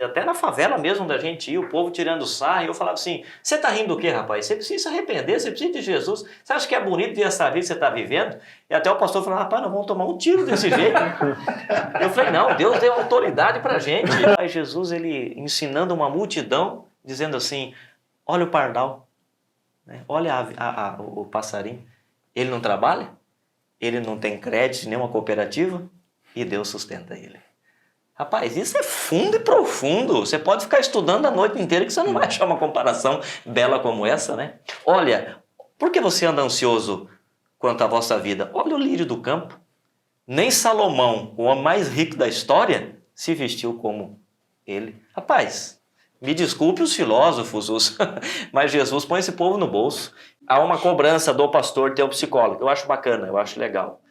até na favela mesmo da gente ia, o povo tirando sarro, e eu falava assim, você tá rindo do quê, rapaz? Você precisa se arrepender, você precisa de Jesus. Você acha que é bonito ver essa vida que você está vivendo? E até o pastor falou, rapaz, nós vamos tomar um tiro desse jeito. Eu falei, não, Deus deu autoridade pra gente. Aí Jesus, ele ensinando uma multidão, dizendo assim, olha o pardal, né? Olha o passarinho, ele não trabalha, ele não tem crédito em nenhuma cooperativa e Deus sustenta ele. Rapaz, isso é fundo e profundo. Você pode ficar estudando a noite inteira que você não vai achar uma comparação bela como essa, né? Olha, por que você anda ansioso quanto à vossa vida? Olha o lírio do campo. Nem Salomão, o homem mais rico da história, se vestiu como ele. Rapaz, me desculpe os filósofos, mas Jesus põe esse povo no bolso. Há uma cobrança do pastor ter um psicólogo. Eu acho bacana, eu acho legal.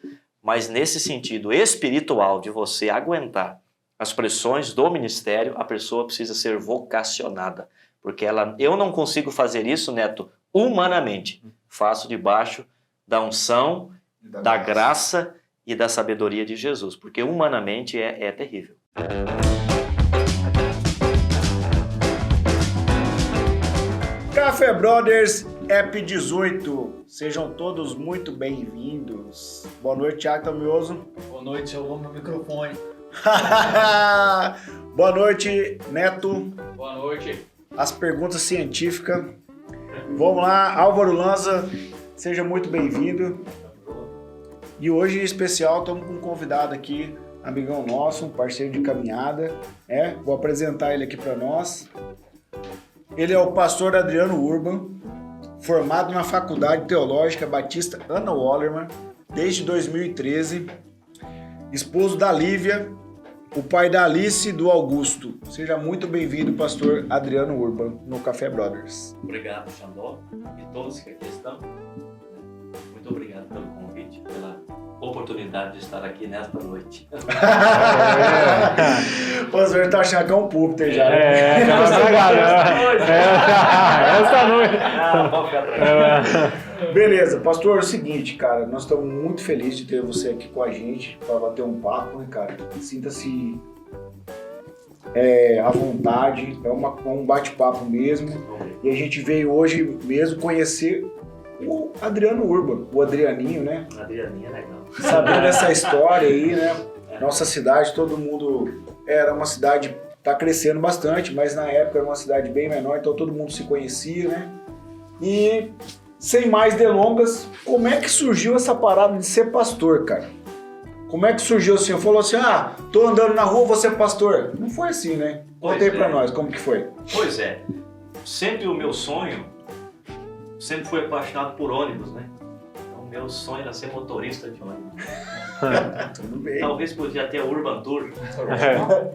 Mas nesse sentido espiritual de você aguentar as pressões do ministério, a pessoa precisa ser vocacionada. Porque eu não consigo fazer isso, Neto, humanamente. Faço debaixo da unção, da graça e da sabedoria de Jesus. Porque humanamente é terrível. Café Brothers EP 18, sejam todos muito bem-vindos. Boa noite, Thiago Tamioso. Boa noite, eu amo o microfone. Boa noite, Neto. Boa noite. As perguntas científicas. Vamos lá, Álvaro Lanza, seja muito bem-vindo. E hoje, em especial, estamos com um convidado aqui, amigão nosso, um parceiro de caminhada. Vou apresentar ele aqui para nós. Ele é o pastor Adriano Urban, formado na Faculdade Teológica Batista Ana Wallerman desde 2013, esposo da Lívia, o pai da Alice e do Augusto. Seja muito bem-vindo, pastor Adriano Urban, no Café Brothers. Obrigado, Xandó, e todos que aqui estão. Muito obrigado pelo convite, pela oportunidade de estar aqui nesta noite. O pastor está achando que é um púlpito já. Essa noite. Beleza, pastor, é o seguinte, cara, nós estamos muito felizes de ter você aqui com a gente para bater um papo, né, cara? Sinta-se à vontade, é um bate-papo mesmo. E a gente veio hoje mesmo conhecer o Adriano Urban, o Adrianinho, né? Adrianinho é legal. Sabendo essa história aí, né? Nossa cidade, todo mundo era uma cidade, tá crescendo bastante, mas na época era uma cidade bem menor, então todo mundo se conhecia, né? E sem mais delongas, como é que surgiu essa parada de ser pastor, cara? Como é que surgiu assim? Eu falou assim, tô andando na rua, vou ser pastor. Não foi assim, né? Contei pra nós, como que foi? Pois é, sempre o meu sonho, sempre fui apaixonado por ônibus, né? Então o meu sonho era ser motorista de ônibus. Tudo bem. Talvez podia ter a Urban Tour,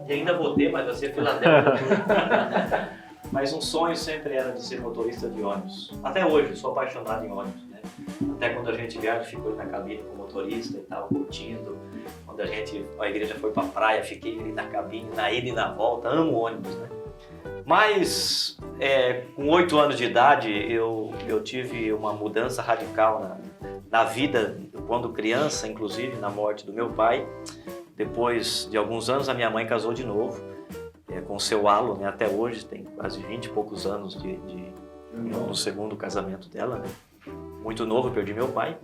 e ainda vou ter, mas vai ser Philadelphia Tour. Mas um sonho sempre era de ser motorista de ônibus. Até hoje, sou apaixonado em ônibus, né? Até quando a gente viaja, fico na cabine com o motorista e tal, curtindo. Quando a igreja foi pra praia, fiquei ali na cabine, na ida e na volta, amo ônibus, né? Mas, com 8 anos de idade, eu tive uma mudança radical na vida, quando criança, inclusive, na morte do meu pai. Depois de alguns anos, a minha mãe casou de novo. Com o seu halo, né? Até hoje, tem quase 20 e poucos anos no segundo casamento dela, né? Muito novo, eu perdi meu pai.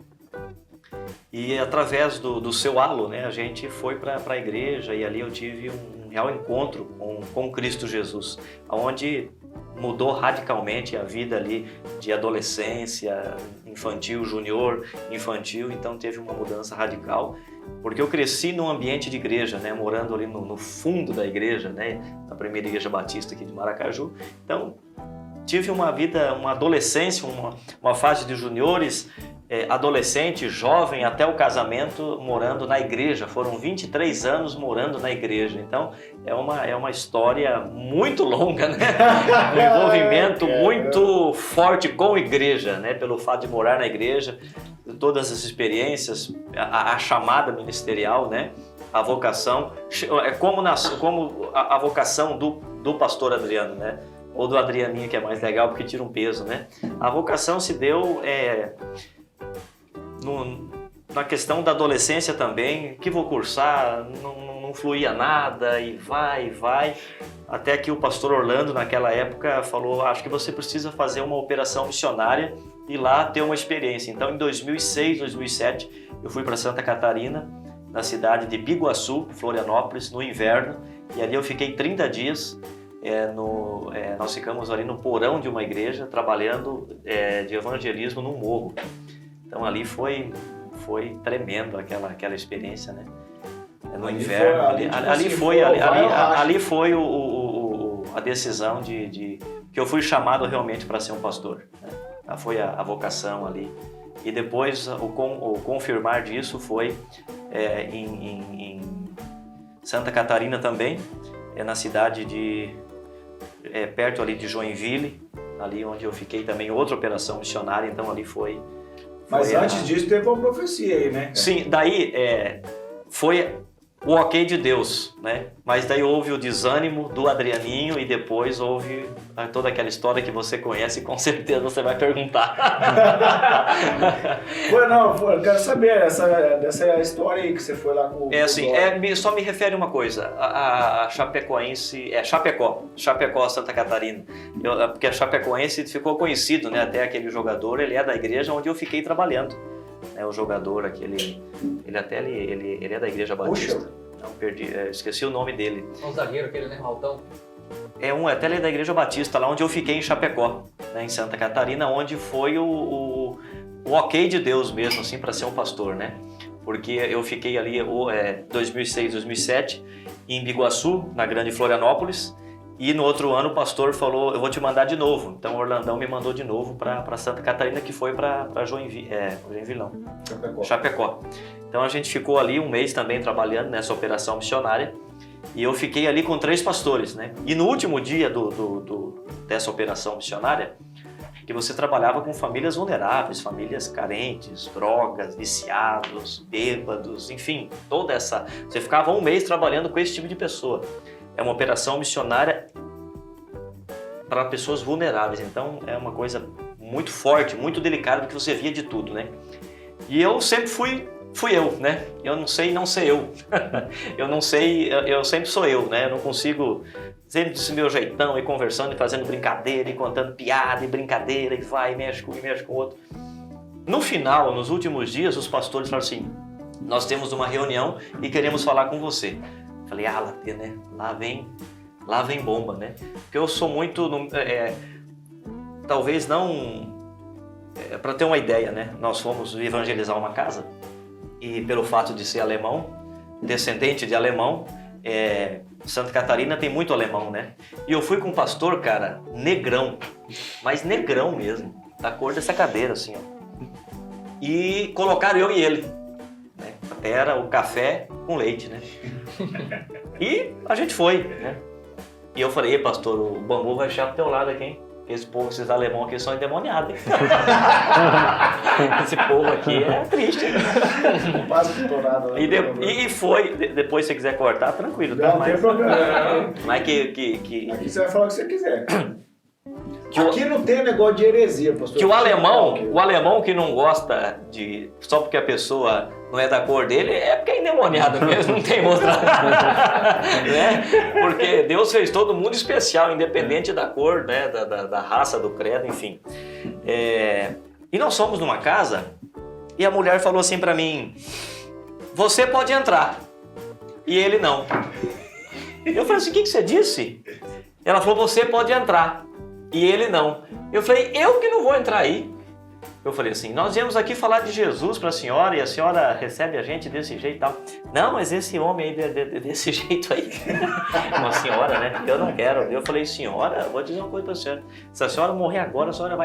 E através do seu halo, né? A gente foi para a igreja e ali eu tive um real encontro com Cristo Jesus, onde mudou radicalmente a vida ali de adolescência, infantil, junior, infantil, então teve uma mudança radical. Porque eu cresci num ambiente de igreja, né? Morando ali no fundo da igreja, né? Na primeira igreja batista aqui de Maracaju. Então, tive uma vida, uma adolescência, uma fase de juniores, adolescente, jovem, até o casamento, morando na igreja. Foram 23 anos morando na igreja. Então, é uma história muito longa, né? Um envolvimento muito forte com a igreja, né? Pelo fato de morar na igreja, todas as experiências, a chamada ministerial, né? A vocação, como a vocação do pastor Adriano, né? Ou do Adrianinho, que é mais legal porque tira um peso, né? A vocação se deu na questão da adolescência também, que vou cursar, não não fluía nada, e vai, até que o pastor Orlando, naquela época, falou, acho que você precisa fazer uma operação missionária e lá ter uma experiência. Então, em 2006, 2007, eu fui para Santa Catarina, na cidade de Biguaçu, Florianópolis, no inverno, e ali eu fiquei 30 dias, nós ficamos ali no porão de uma igreja, trabalhando de evangelismo num morro. Então, ali foi tremendo aquela experiência, né? No inverno, ali foi a decisão de que eu fui chamado realmente para ser um pastor, né? Foi a vocação ali. E depois o confirmar disso foi em Santa Catarina também, na cidade perto ali de Joinville, ali onde eu fiquei também outra operação missionária, então ali foi. Mas antes disso teve uma profecia aí, né? Sim, daí foi o ok de Deus, né? Mas daí houve o desânimo do Adrianinho e depois houve toda aquela história que você conhece e com certeza você vai perguntar. Eu quero saber dessa história aí que você foi lá com o... Só me refere uma coisa, a Chapecoense, Chapecó, Santa Catarina, porque a Chapecoense ficou conhecido, né? Até aquele jogador, ele é da igreja onde eu fiquei trabalhando. O jogador aquele, ele é da Igreja Batista. Puxa. Não, perdi, esqueci o nome dele. O zagueiro aquele, né, Altão? Até ele é da Igreja Batista, lá onde eu fiquei em Chapecó, né, em Santa Catarina, onde foi o ok de Deus mesmo, assim, para ser um pastor, né? Porque eu fiquei ali 2006, 2007, em Biguaçu, na Grande Florianópolis, e no outro ano o pastor falou, eu vou te mandar de novo. Então o Orlandão me mandou de novo para Santa Catarina, que foi para Joinville, Chapecó. Então a gente ficou ali um mês também trabalhando nessa operação missionária, e eu fiquei ali com 3 pastores, né? E no último dia dessa operação missionária, que você trabalhava com famílias vulneráveis, famílias carentes, drogas, viciados, bêbados, enfim, toda essa... Você ficava um mês trabalhando com esse tipo de pessoa. É uma operação missionária para pessoas vulneráveis, então é uma coisa muito forte, muito delicada, porque você via de tudo, né? E eu sempre fui eu, né? Eu não sei não ser eu. Eu sempre sou eu, né? Eu não consigo sempre desse meu jeitão, e conversando, e fazendo brincadeira, e contando piada, e brincadeira, e vai, e mexe com o outro. No final, nos últimos dias, os pastores falaram assim, nós temos uma reunião e queremos falar com você. Falei, né? Lá vem bomba, né? Porque eu sou muito, talvez não, para ter uma ideia, né? Nós fomos evangelizar uma casa e pelo fato de ser alemão, descendente de alemão, Santa Catarina tem muito alemão, né? E eu fui com um pastor, cara, negrão, mas negrão mesmo, da cor dessa cadeira, assim, ó. E colocaram eu e ele, né? Era o café com leite, né? E a gente foi, né? E eu falei, pastor, o bambu vai chegar pro teu lado aqui, hein? Esse povo, esses alemãos aqui são endemoniados, hein? Esse povo aqui é triste. E foi, depois se você quiser cortar, tranquilo, tá? Não tem problema. Mas Aqui você vai falar o que você quiser. Aqui não tem negócio de heresia, pastor. Que o alemão que não gosta de... Só porque a pessoa não é da cor dele, é porque é endemoniado mesmo, não tem outra. Né? Porque Deus fez todo mundo especial, independente da cor, né? Da raça, do credo, enfim. E nós fomos numa casa e a mulher falou assim pra mim, você pode entrar. E ele não. Eu falei assim, o que você disse? Ela falou, você pode entrar. E ele não. Eu falei, eu que não vou entrar aí. Eu falei assim, nós viemos aqui falar de Jesus para a senhora e a senhora recebe a gente desse jeito e tal. Não, mas esse homem aí desse jeito aí. Uma senhora, né? Eu não quero. Eu falei, senhora, vou dizer uma coisa para a senhora. Se a senhora morrer agora, a senhora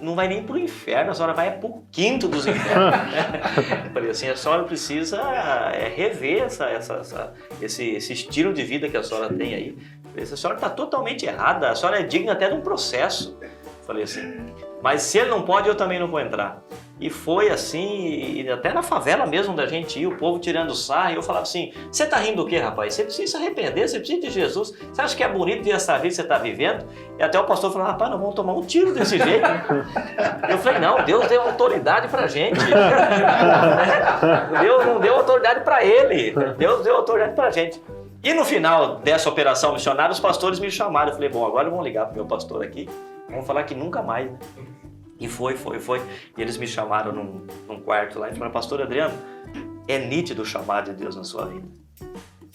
não vai nem para o inferno, a senhora vai para o quinto dos infernos. Eu falei assim, a senhora precisa rever esse estilo de vida que a senhora tem aí. A senhora está totalmente errada, a senhora é digna até de um processo. Falei assim, mas se ele não pode, eu também não vou entrar. E foi assim, e até na favela mesmo da gente ia, o povo tirando sarro, e eu falava assim, você tá rindo do quê, rapaz? Você precisa se arrepender, você precisa de Jesus. Você acha que é bonito essa vida que você tá vivendo? E até o pastor falou, rapaz, nós vamos tomar um tiro desse jeito. Eu falei, não, Deus deu autoridade pra gente. Deus não deu autoridade pra ele. Deus deu autoridade pra gente. E no final dessa operação missionária, os pastores me chamaram. Eu falei, bom, agora vamos ligar pro meu pastor aqui. Vamos falar que nunca mais, né? E foi. E eles me chamaram num quarto lá e falaram, pastor Adriano, é nítido o chamado de Deus na sua vida.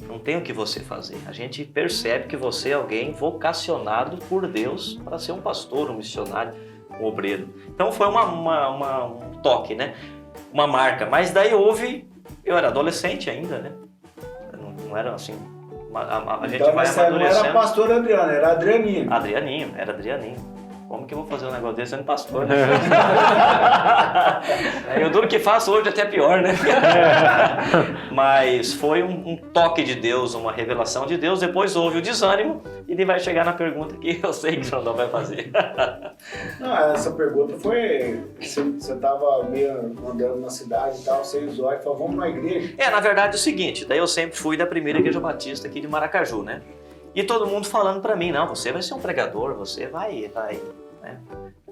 Não tem o que você fazer. A gente percebe que você é alguém vocacionado por Deus para ser um pastor, um missionário, um obreiro. Então foi um toque, né? Uma marca. Mas daí eu era adolescente ainda, né? Não era assim... A gente então, vai você amadurecendo. não era pastor Adriano, era Adrianinho. Era Adrianinho. Como que eu vou fazer um negócio desse sendo pastor, né? Eu duro que faço hoje até pior, né? Mas foi um toque de Deus, uma revelação de Deus. Depois houve o desânimo e ele vai chegar na pergunta que eu sei que o Rondão vai fazer. Não, essa pergunta foi... Você estava meio andando na cidade e tal, você e o Zóio falou, vamos na igreja? Na verdade é o seguinte, daí eu sempre fui da primeira igreja batista aqui de Maracaju, né? E todo mundo falando pra mim, não, você vai ser um pregador, você vai, né?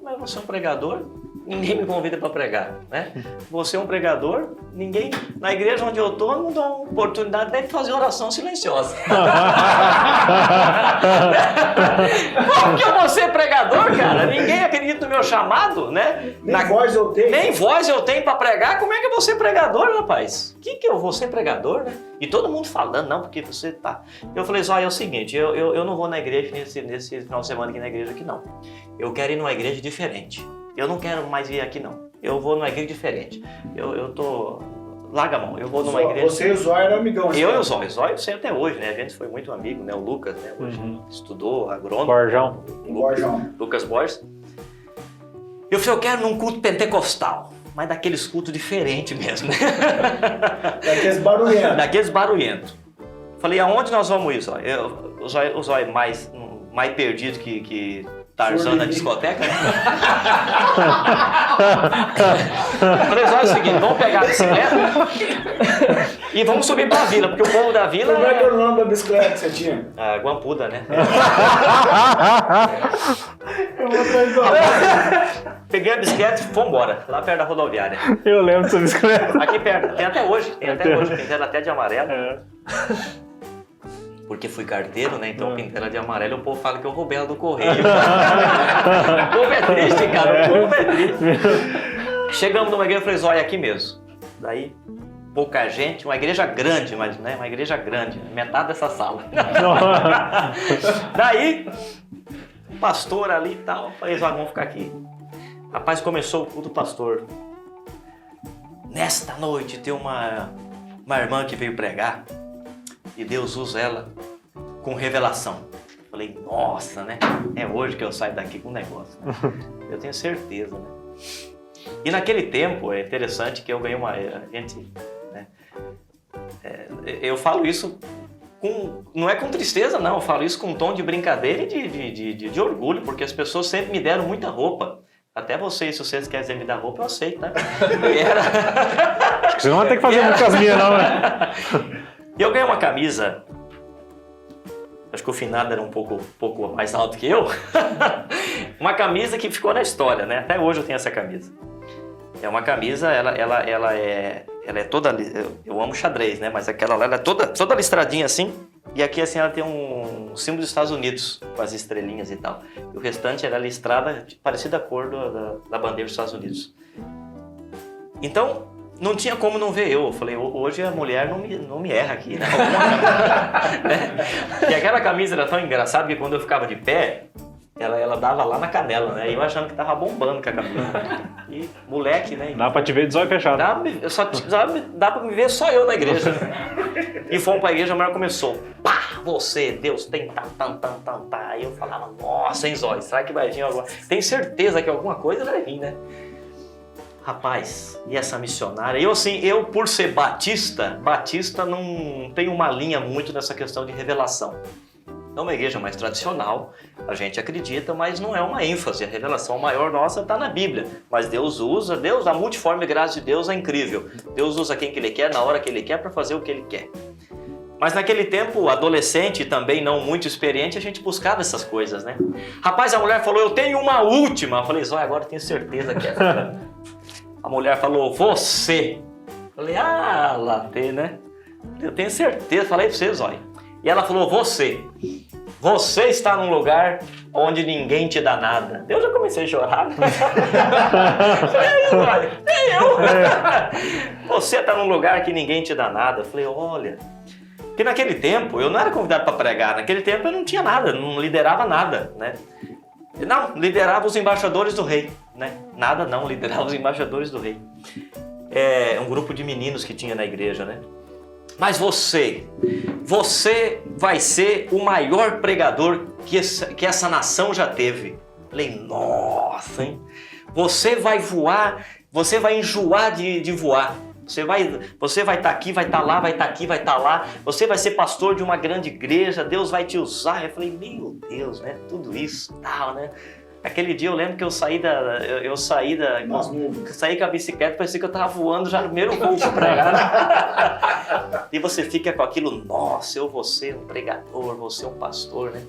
Mas você é um pregador, ninguém me convida para pregar, né? Você é um pregador, ninguém... Na igreja onde eu tô, não dá uma oportunidade nem de fazer oração silenciosa. Como que eu vou ser pregador, cara? Ninguém acredita no meu chamado, né? Voz eu tenho. Nem voz eu tenho para pregar, como é que eu vou ser pregador, rapaz? Que eu vou ser pregador, né? E todo mundo falando, não, porque você tá... Eu falei, é o seguinte, eu não vou na igreja nesse final de semana aqui na igreja aqui, não. Eu quero ir numa igreja diferente. Eu não quero mais vir aqui, não. Eu vou numa igreja diferente. Eu tô... Larga a mão, eu vou numa igreja... Você e o Zóio eram amigão. Eu e o Zóio. Eu sei até hoje, né? A gente foi muito amigo, né? O Lucas, né? Hoje estudou, agrônomo. Borjão. Lucas Borges. Eu falei, eu quero num culto pentecostal. Mas daqueles cultos diferentes mesmo, né? Daqueles barulhentos. Falei, aonde nós vamos ir, Zóio? O Zóio mais perdido que Tarzan na discoteca, né? Falei, Zóio, é o seguinte, vamos pegar a bicicleta e vamos subir pra vila, porque o povo da vila... Como é que é o nome da bicicleta que você tinha? A Guampuda, né? Eu vou atrás do... Peguei a bicicleta e fomos embora, lá perto da rodoviária. Eu lembro dessa bicicleta. Aqui perto, tem até hoje, pintaram até de amarelo. Porque fui carteiro, né? Então pintaram de amarelo e o povo fala que eu roubei ela do correio. O povo é triste, cara, o povo é triste. Chegamos numa igreja e falei, olha, aqui mesmo. Daí, pouca gente, uma igreja grande, mas né? Uma igreja grande, metade dessa sala. Daí, pastor ali e tal, falei, vamos ficar aqui. Rapaz, começou o culto do pastor. Nesta noite tem uma irmã que veio pregar e Deus usa ela com revelação. Falei, nossa, né? É hoje que eu saio daqui com um negócio. Né? Eu tenho certeza, né? E naquele tempo, é interessante que eu ganhei uma... né? Eu falo isso não é com tristeza, não. Eu falo isso com um tom de brincadeira e de orgulho, porque as pessoas sempre me deram muita roupa. Até vocês, se vocês querem me dar roupa, eu aceito, tá? Acho que você não vai ter que fazer muito com as minhas, não, né? Eu ganhei uma camisa, acho que o finado era um pouco mais alto que eu. Uma camisa que ficou na história, né? Até hoje eu tenho essa camisa. É uma camisa, ela é toda... Eu amo xadrez, né? Mas aquela lá, ela é toda listradinha assim. E aqui assim ela tem um símbolo dos Estados Unidos, com as estrelinhas e tal. E o restante era listrada, parecida a cor da bandeira dos Estados Unidos. Então, não tinha como não ver eu. Eu falei, hoje a mulher não me erra aqui, né? E aquela camisa era tão engraçada que quando eu ficava de pé, ela dava lá na canela, né? E eu achando que tava bombando com a camisa. E moleque, né? Dá pra te ver de zóio fechado. Dá pra me ver só eu na igreja. E fomos pra igreja, a mulher começou. Pá, você, Deus tem tá. Aí eu falava, nossa, hein, Zóio, será que vai vir alguma... Tem certeza que alguma coisa vai vir, né? Rapaz, e essa missionária? Eu por ser batista não tem uma linha muito nessa questão de revelação. É uma igreja mais tradicional, a gente acredita, mas não é uma ênfase. A revelação maior nossa está na Bíblia. Mas Deus usa, a multiforme graça de Deus é incrível. Deus usa quem que Ele quer, na hora que Ele quer, para fazer o que Ele quer. Mas naquele tempo, adolescente e também não muito experiente, a gente buscava essas coisas, né? Rapaz, a mulher falou, eu tenho uma última. Eu falei, Zóia, agora eu tenho certeza que é. A mulher falou, você. Eu falei, latê, né? Eu tenho certeza, falei pra você, Zóia. E ela falou, você está num lugar onde ninguém te dá nada. Eu já comecei a chorar. Você está num lugar que ninguém te dá nada. Eu falei, olha, porque naquele tempo eu não era convidado para pregar. Naquele tempo eu não tinha nada, não liderava nada, né? Não, liderava os embaixadores do rei, né? Nada não, liderava os embaixadores do rei. É um grupo de meninos que tinha na igreja, né? Mas você vai ser o maior pregador que essa nação já teve. Falei, nossa, hein? Você vai voar, você vai enjoar de voar. Você vai estar aqui, vai estar lá, vai estar aqui, vai estar lá. Você vai ser pastor de uma grande igreja, Deus vai te usar. Eu falei, meu Deus, né? Tudo isso, tal, né? Aquele dia eu lembro que eu saí com a bicicleta, parecia que eu tava voando já no primeiro voo pra pregar. E você fica com aquilo, nossa, eu vou ser um pregador, vou ser um pastor, né?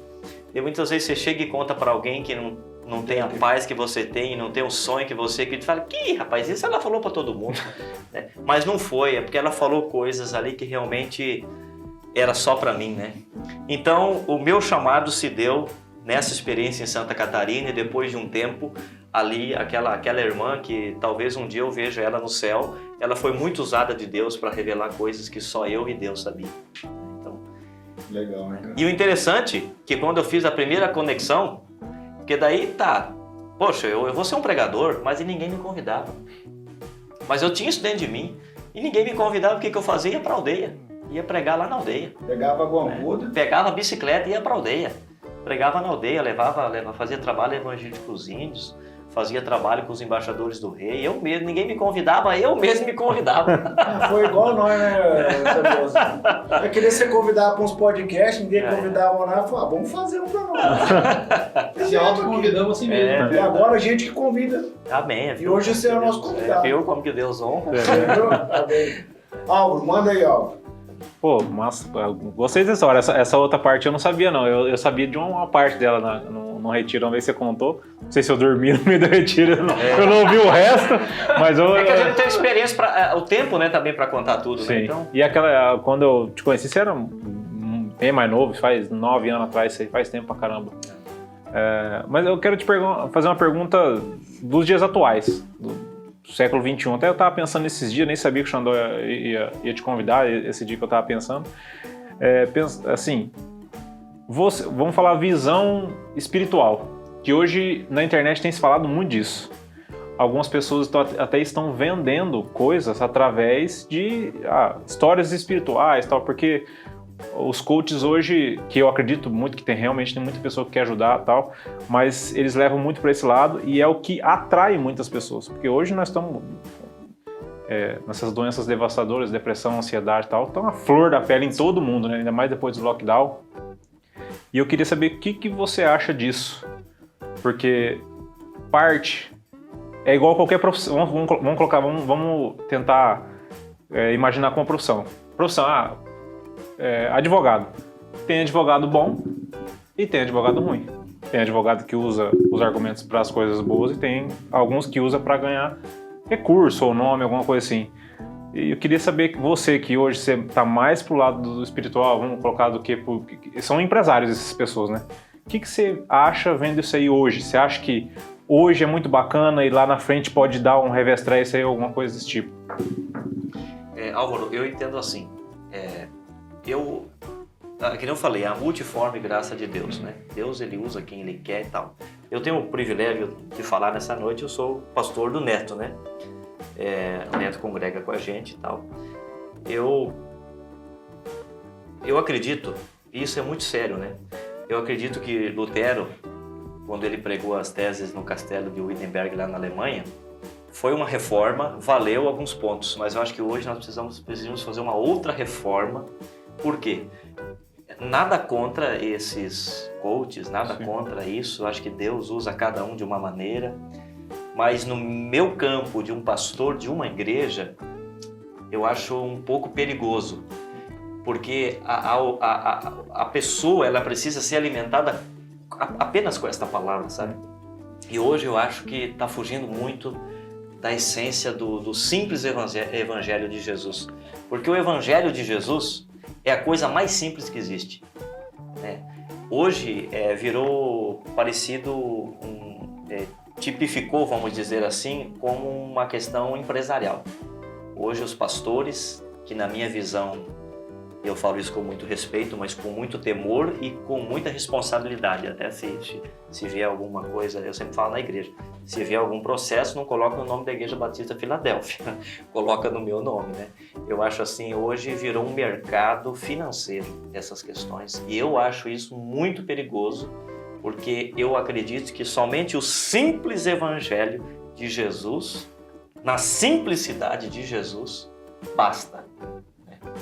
E muitas vezes você chega e conta pra alguém que não tem a paz que você tem, não tem o sonho que você tem, fala, que rapaz, isso ela falou pra todo mundo. Né? Mas não foi, é porque ela falou coisas ali que realmente era só pra mim, né? Então, o meu chamado se deu nessa experiência em Santa Catarina, e depois de um tempo ali, aquela irmã que talvez um dia eu veja ela no céu, ela foi muito usada de Deus para revelar coisas que só eu e Deus sabiam. Então, legal, né? E o interessante que quando eu fiz a primeira conexão, porque daí poxa, eu vou ser um pregador, mas ninguém me convidava. Mas eu tinha isso dentro de mim, e ninguém me convidava, o que eu fazia? Ia para a aldeia, ia pregar lá na aldeia. Pegava a guambuda? Pegava a bicicleta e ia para a aldeia. Pregava na aldeia, fazia trabalho evangélico com os índios, fazia trabalho com os embaixadores do rei. Eu mesmo, ninguém me convidava, eu mesmo me convidava. Foi igual nós, né, Saboso? Eu queria ser convidado para uns podcasts, ninguém convidava nada, falava, vamos fazer um para nós. Se autoconvidamos assim mesmo. E agora a gente que convida. Amém. E hoje você é o nosso convidado. Viu como que Deus honra? Amém. Álvaro, manda aí, Álvaro. Pô, mas gostei dessa história. Essa outra parte eu não sabia, não. Eu sabia de uma parte dela no retiro, uma vez você contou. Não sei se eu dormi no meio do retiro, eu não ouvi o resto, mas eu... É que a gente tem experiência, o tempo, né, também para contar tudo, sim. Né? Então... E quando eu te conheci, você era bem mais novo, faz 9 anos atrás, isso aí faz tempo pra caramba. Mas eu quero fazer uma pergunta dos dias atuais, do século XXI. Até eu estava pensando nesses dias, nem sabia que o Xandó ia te convidar, esse dia que eu estava pensando. Assim, vamos falar visão espiritual, que hoje na internet tem se falado muito disso. Algumas pessoas até estão vendendo coisas através de histórias espirituais, tal, porque os coaches hoje, que eu acredito muito que realmente tem muita pessoa que quer ajudar, tal, mas eles levam muito para esse lado e é o que atrai muitas pessoas, porque hoje nós estamos nessas doenças devastadoras, depressão, ansiedade e tal, estão a flor da pele em todo mundo, né? Ainda mais depois do lockdown. E eu queria saber o que você acha disso, porque parte é igual qualquer profissão. Vamos tentar imaginar com uma profissão. Advogado. Tem advogado bom e tem advogado ruim. Tem advogado que usa os argumentos para as coisas boas e tem alguns que usa para ganhar recurso ou nome, alguma coisa assim. E eu queria saber que você, que hoje você está mais pro lado do espiritual, vamos colocar do que... São empresários essas pessoas, né? O que você acha vendo isso aí hoje? Você acha que hoje é muito bacana e lá na frente pode dar um revés isso aí, alguma coisa desse tipo? Álvaro, eu entendo assim. Que nem eu falei, a multiforme graça de Deus, né? Deus, ele usa quem ele quer e tal. Eu tenho o privilégio de falar nessa noite, eu sou pastor do Neto, né? O Neto congrega com a gente e tal. Eu acredito, e isso é muito sério, né? Eu acredito que Lutero, quando ele pregou as teses no castelo de Wittenberg lá na Alemanha, foi uma reforma, valeu alguns pontos, mas eu acho que hoje nós precisamos fazer uma outra reforma. Por quê? Nada contra esses coaches, nada Sim. contra isso. Eu acho que Deus usa cada um de uma maneira. Mas no meu campo de um pastor de uma igreja, eu acho um pouco perigoso. Porque a pessoa, ela precisa ser alimentada apenas com esta palavra, sabe? E hoje eu acho que está fugindo muito da essência do simples evangelho de Jesus. Porque o evangelho de Jesus é a coisa mais simples que existe, né? Hoje virou parecido, tipificou, vamos dizer assim, como uma questão empresarial. Hoje os pastores, que na minha visão, eu falo isso com muito respeito, mas com muito temor e com muita responsabilidade. Até se vier alguma coisa, eu sempre falo na igreja, se vier algum processo, não coloca no nome da Igreja Batista Filadélfia, coloca no meu nome, né? Eu acho assim, hoje virou um mercado financeiro essas questões, e eu acho isso muito perigoso, porque eu acredito que somente o simples evangelho de Jesus, na simplicidade de Jesus, basta.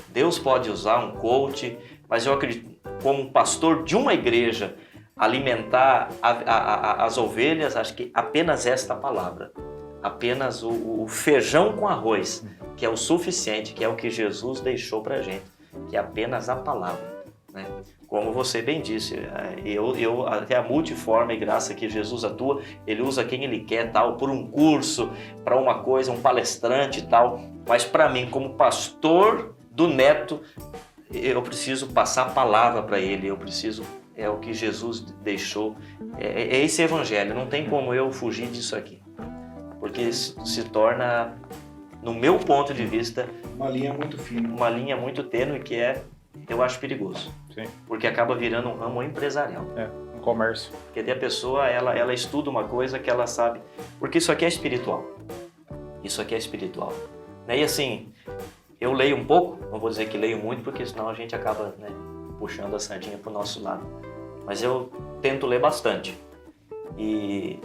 Deus pode usar um coach, mas eu acredito, como pastor de uma igreja, alimentar as ovelhas, acho que apenas esta palavra, apenas o feijão com arroz, que é o suficiente, que é o que Jesus deixou pra gente, que é apenas a palavra, né? Como você bem disse, até a multiforme graça que Jesus atua, ele usa quem ele quer, tal, por um curso, para uma coisa, um palestrante e tal, mas para mim, como pastor do neto, eu preciso passar a palavra para ele, é o que Jesus deixou, é esse evangelho, não tem como eu fugir disso aqui, porque se torna, no meu ponto de vista, Uma linha muito fina. uma linha muito tênue que eu acho perigoso. Sim. Porque acaba virando um ramo empresarial. Um comércio. Porque daí a pessoa, ela estuda uma coisa que ela sabe, porque isso aqui é espiritual. Isso aqui é espiritual. E assim, eu leio um pouco, não vou dizer que leio muito, porque senão a gente acaba, né, puxando a sardinha para o nosso lado. Mas eu tento ler bastante. E,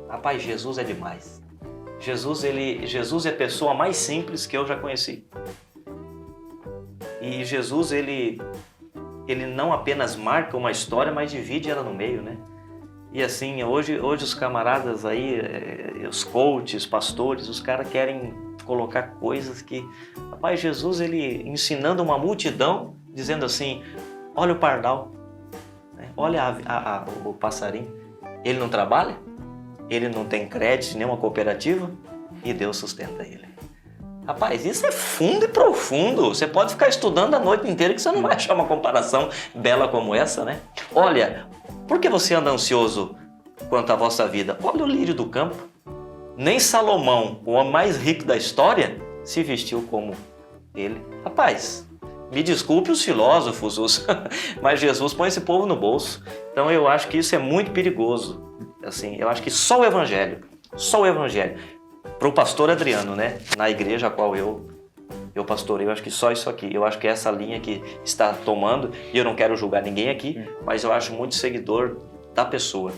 rapaz, Jesus é demais. Jesus é a pessoa mais simples que eu já conheci. E Jesus, ele não apenas marca uma história, mas divide ela no meio, né? E assim, hoje os camaradas aí, os coaches, pastores, os caras querem colocar coisas que... Rapaz, Jesus, ele ensinando uma multidão, dizendo assim, olha o pardal, né? Olha o passarinho, ele não trabalha, ele não tem crédito em nenhuma cooperativa e Deus sustenta ele. Rapaz, isso é fundo e profundo. Você pode ficar estudando a noite inteira que você não vai achar uma comparação bela como essa, né? Olha, por que você anda ansioso quanto à vossa vida? Olha o lírio do campo. Nem Salomão, o homem mais rico da história, se vestiu como ele. Rapaz, me desculpe os filósofos, mas Jesus põe esse povo no bolso. Então eu acho que isso é muito perigoso. Assim, eu acho que só o Evangelho, para o pastor Adriano, né, na igreja a qual eu pastorei, eu acho que só isso aqui, eu acho que é essa linha que está tomando, e eu não quero julgar ninguém aqui, mas eu acho muito seguidor da pessoa,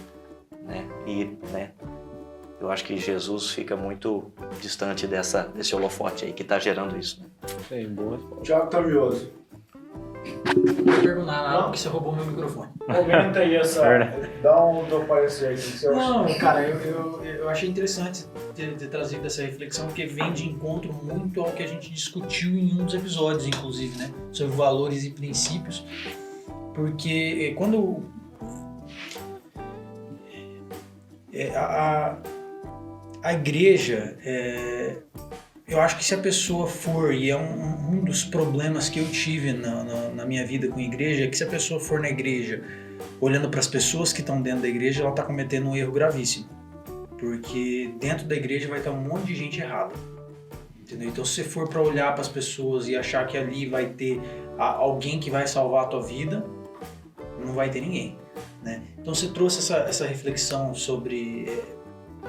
né, e, né, eu acho que Jesus fica muito distante desse holofote aí que está gerando isso, né. Sim, boa. Thiago Tamioso. Não vou perguntar nada porque você roubou meu microfone. Comenta aí dá um teu parecer aí, o que você acha? Não, cara, eu achei interessante ter trazido essa reflexão, porque vem de encontro muito ao que a gente discutiu em um dos episódios, inclusive, né? Sobre valores e princípios. Porque quando a igreja, eu acho que se a pessoa for, e é um dos problemas que eu tive na minha vida com a igreja, é que se a pessoa for na igreja olhando para as pessoas que estão dentro da igreja, ela está cometendo um erro gravíssimo. Porque dentro da igreja vai estar um monte de gente errada. Entendeu? Então se você for para olhar para as pessoas e achar que ali vai ter alguém que vai salvar a tua vida, não vai ter ninguém, né? Então você trouxe essa reflexão sobre...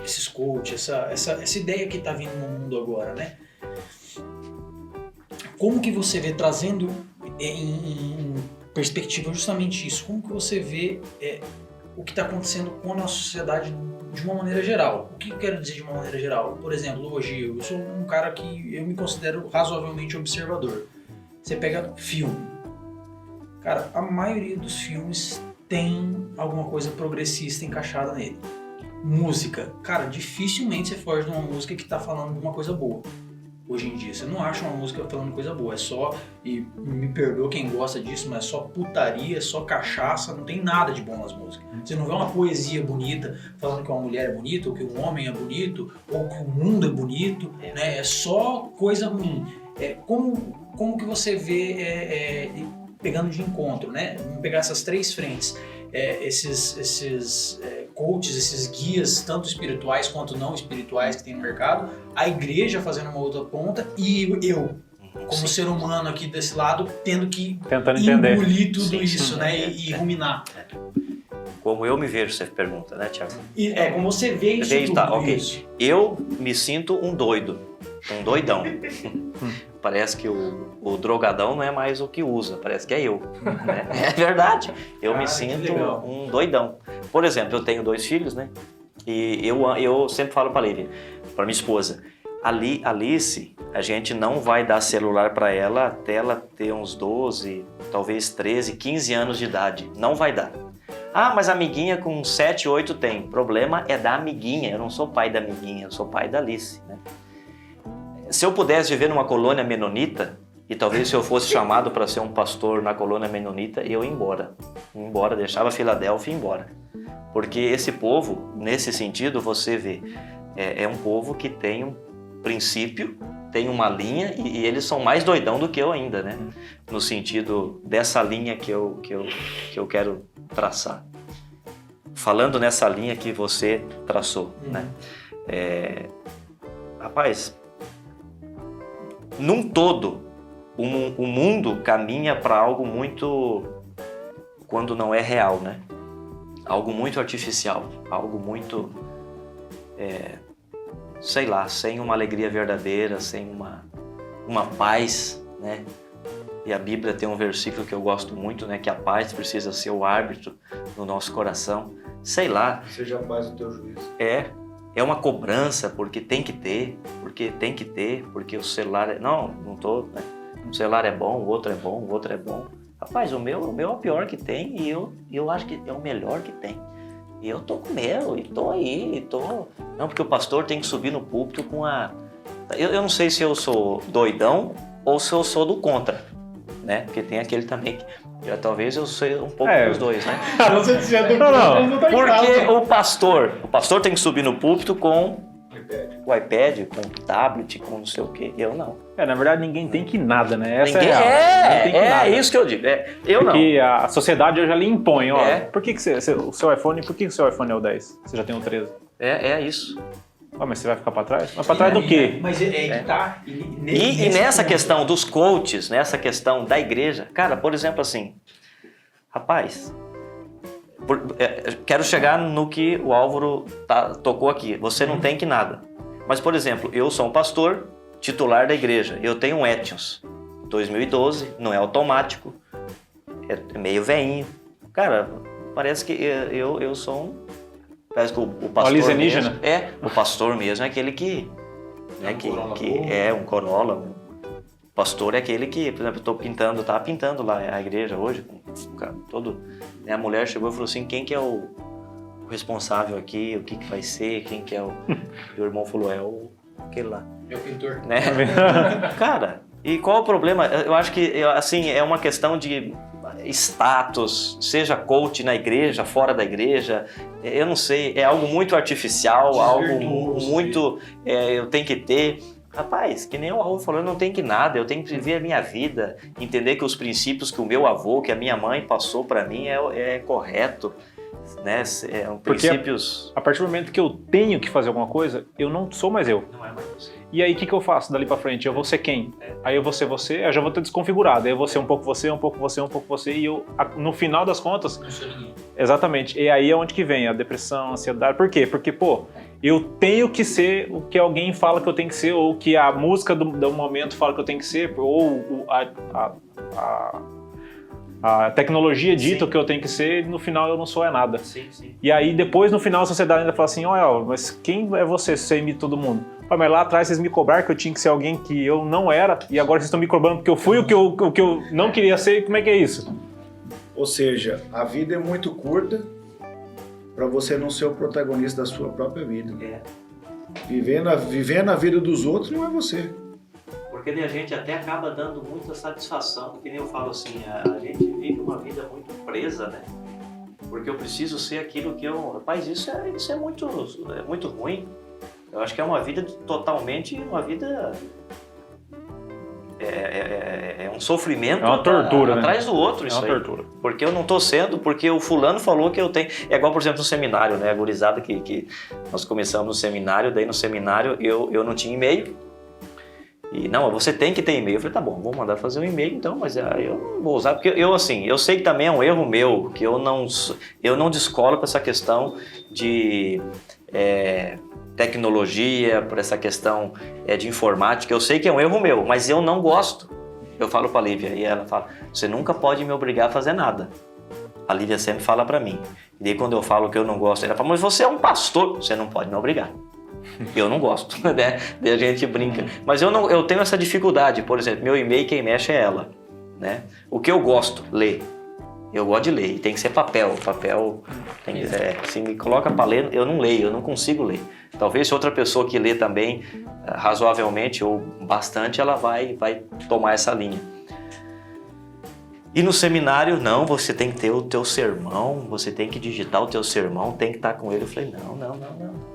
esses coaches, essa ideia que está vindo no mundo agora, né? Como que você vê, trazendo em perspectiva justamente isso, como que você vê o que está acontecendo com a nossa sociedade de uma maneira geral? O que eu quero dizer de uma maneira geral? Por exemplo, hoje eu sou um cara que eu me considero razoavelmente observador. Você pega filme. Cara, a maioria dos filmes tem alguma coisa progressista encaixada nele. Música. Cara, dificilmente você foge de uma música que tá falando de uma coisa boa. Hoje em dia, você não acha uma música falando coisa boa, é só, e me perdoa quem gosta disso, mas é só putaria, só cachaça, não tem nada de bom nas músicas. Você não vê uma poesia bonita falando que uma mulher é bonita, ou que um homem é bonito, ou que o mundo é bonito, né? É só coisa ruim. Como que você vê, pegando de encontro, né? Vamos pegar essas três frentes. Esses coaches, esses guias, tanto espirituais quanto não espirituais que tem no mercado, a igreja fazendo uma outra ponta e eu, como ser humano aqui desse lado, tendo que engolir tudo isso, né? E ruminar. Como eu me vejo, você pergunta, né, Thiago? Como você vê isso tudo. Tá, ok. Eu me sinto um doido, um doidão. Parece que o drogadão não é mais o que usa, parece que é eu. Né? É verdade. Eu me sinto um doidão. Por exemplo, eu tenho 2 filhos, né? E eu sempre falo para minha esposa, Alice, a gente não vai dar celular para ela até ela ter uns 12, talvez 13, 15 anos de idade. Não vai dar. Ah, mas a amiguinha com 7, 8 tem. O problema é da amiguinha. Eu não sou pai da amiguinha, eu sou pai da Alice, né? Se eu pudesse viver numa colônia menonita, e talvez se eu fosse chamado para ser um pastor na colônia menonita, eu ia embora. Deixava Filadélfia e ia embora. Porque esse povo, nesse sentido, você vê, é um povo que tem um princípio, tem uma linha, e eles são mais doidão do que eu ainda, né? No sentido dessa linha que eu quero traçar. Falando nessa linha que você traçou, né? Rapaz, num todo, o mundo caminha para algo muito, quando não é real, né? Algo muito artificial, algo muito, sei lá, sem uma alegria verdadeira, sem uma paz, né? E a Bíblia tem um versículo que eu gosto muito, né? Que a paz precisa ser o árbitro no nosso coração. Sei lá. Seja a paz do teu juízo. É uma cobrança, porque tem que ter, porque o celular é... Não tô, né? O celular é bom, o outro é bom, o outro é bom. Rapaz, o meu é o pior que tem e eu acho que é o melhor que tem. E eu tô com o meu, e tô aí, Não, porque o pastor tem que subir no púlpito com a... Eu não sei se eu sou doidão ou se eu sou do contra, né? Porque tem aquele também que... Talvez eu seja um pouco dos dois, né? Você já do não tá em porque casa. o pastor tem que subir no púlpito com o iPad, com o tablet, com não sei o quê. Eu não. Na verdade, ninguém tem que nada, né? Essa ninguém, é real. É isso que eu digo. Eu não. Porque a sociedade hoje lhe impõe, ó. Por que o seu iPhone é o 10? Você já tem o 13? É isso. Mas você vai ficar para trás? Mas para trás do quê? Mas que tá. E nessa questão dos coaches, nessa questão da igreja, cara, por exemplo assim, rapaz, quero chegar no que o Álvaro tocou aqui. Você não tem que nada. Mas, por exemplo, eu sou um pastor titular da igreja. Eu tenho um Etios 2012, não é automático, é meio veinho. Cara, parece que eu sou um... Parece que o pastor mesmo, o pastor mesmo é aquele que é um Corolla. O pastor é aquele que, por exemplo, estava pintando lá a igreja hoje, todo, né, a mulher chegou e falou assim, quem que é o responsável aqui, o que vai ser, quem que é o... E o irmão falou, aquele lá. É o pintor. Né? Cara, e qual o problema? Eu acho que, assim, é uma questão de status, seja coach na igreja, fora da igreja, eu não sei, é algo muito artificial, algo muito, eu tenho que ter. Rapaz, que nem o Raul falou, eu não tenho que nada, eu tenho que viver a minha vida, entender que os princípios que o meu avô, que a minha mãe passou para mim é correto, né? Princípios... A partir do momento que eu tenho que fazer alguma coisa, eu não sou mais eu. Não é mais você. E aí, o que eu faço dali pra frente? Eu vou ser quem? Aí eu vou ser você, eu já vou ter desconfigurado. Aí eu vou ser um pouco você, um pouco você, um pouco você. E eu, no final das contas... Exatamente. E aí é onde que vem a depressão, a ansiedade. Por quê? Porque, eu tenho que ser o que alguém fala que eu tenho que ser, ou que a música do momento fala que eu tenho que ser, ou a tecnologia dita o que eu tenho que ser, e no final eu não sou nada. Sim. E aí depois, no final, a sociedade ainda fala assim, olha, mas quem é você se você imita todo mundo? Mas lá atrás vocês me cobraram que eu tinha que ser alguém que eu não era, e agora vocês estão me cobrando porque eu fui o que eu não queria ser, como é que é isso? Ou seja, a vida é muito curta para você não ser o protagonista da sua própria vida. Vivendo a vida dos outros não é você. Porque a gente até acaba dando muita satisfação, que nem eu falo assim, a gente vive uma vida muito presa, né? Porque eu preciso ser aquilo que eu... Rapaz, isso é muito ruim. Eu acho que é uma vida totalmente, uma vida... É um sofrimento uma tortura, atrás do outro, é isso uma aí. tortura. Porque eu não tô sendo, porque o fulano falou que eu tenho... É igual, por exemplo, no seminário, né? A gurizada que nós começamos no seminário, daí no seminário eu não tinha e-mail. E não, você tem que ter e-mail. Eu falei, tá bom, vou mandar fazer um e-mail então, mas eu não vou usar, porque eu sei que também é um erro meu, que eu não descolo para essa questão de tecnologia, por essa questão de informática. Eu sei que é um erro meu, mas eu não gosto. Eu falo para a Lívia e ela fala, você nunca pode me obrigar a fazer nada. A Lívia sempre fala para mim. E daí quando eu falo que eu não gosto, ela fala, mas você é um pastor, você não pode me obrigar. Eu não gosto, né? Daí a gente brinca. Mas eu tenho essa dificuldade. Por exemplo, meu e-mail quem mexe é ela, né? O que eu gosto, ler. Eu gosto de ler. E tem que ser papel. Se me coloca para ler, eu não leio, eu não consigo ler. Talvez se outra pessoa que lê também, razoavelmente ou bastante, ela vai tomar essa linha. E no seminário, não, você tem que ter o teu sermão, você tem que digitar o teu sermão, tem que estar com ele. Eu falei, não.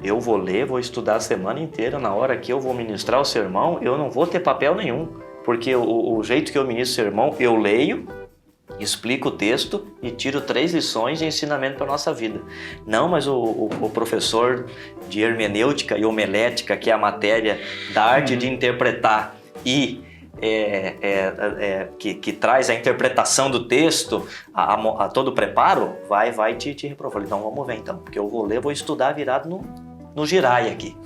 Eu vou ler, vou estudar a semana inteira, na hora que eu vou ministrar o sermão, eu não vou ter papel nenhum, porque o jeito que eu ministro o sermão, eu leio, explico o texto e tiro 3 lições de ensinamento para a nossa vida. Não, mas o professor de hermenêutica e homilética, que é a matéria da arte de interpretar e que traz a interpretação do texto, a todo o preparo, vai te reprovar. Então vamos ver então, porque eu vou ler, vou estudar virado no giraia aqui.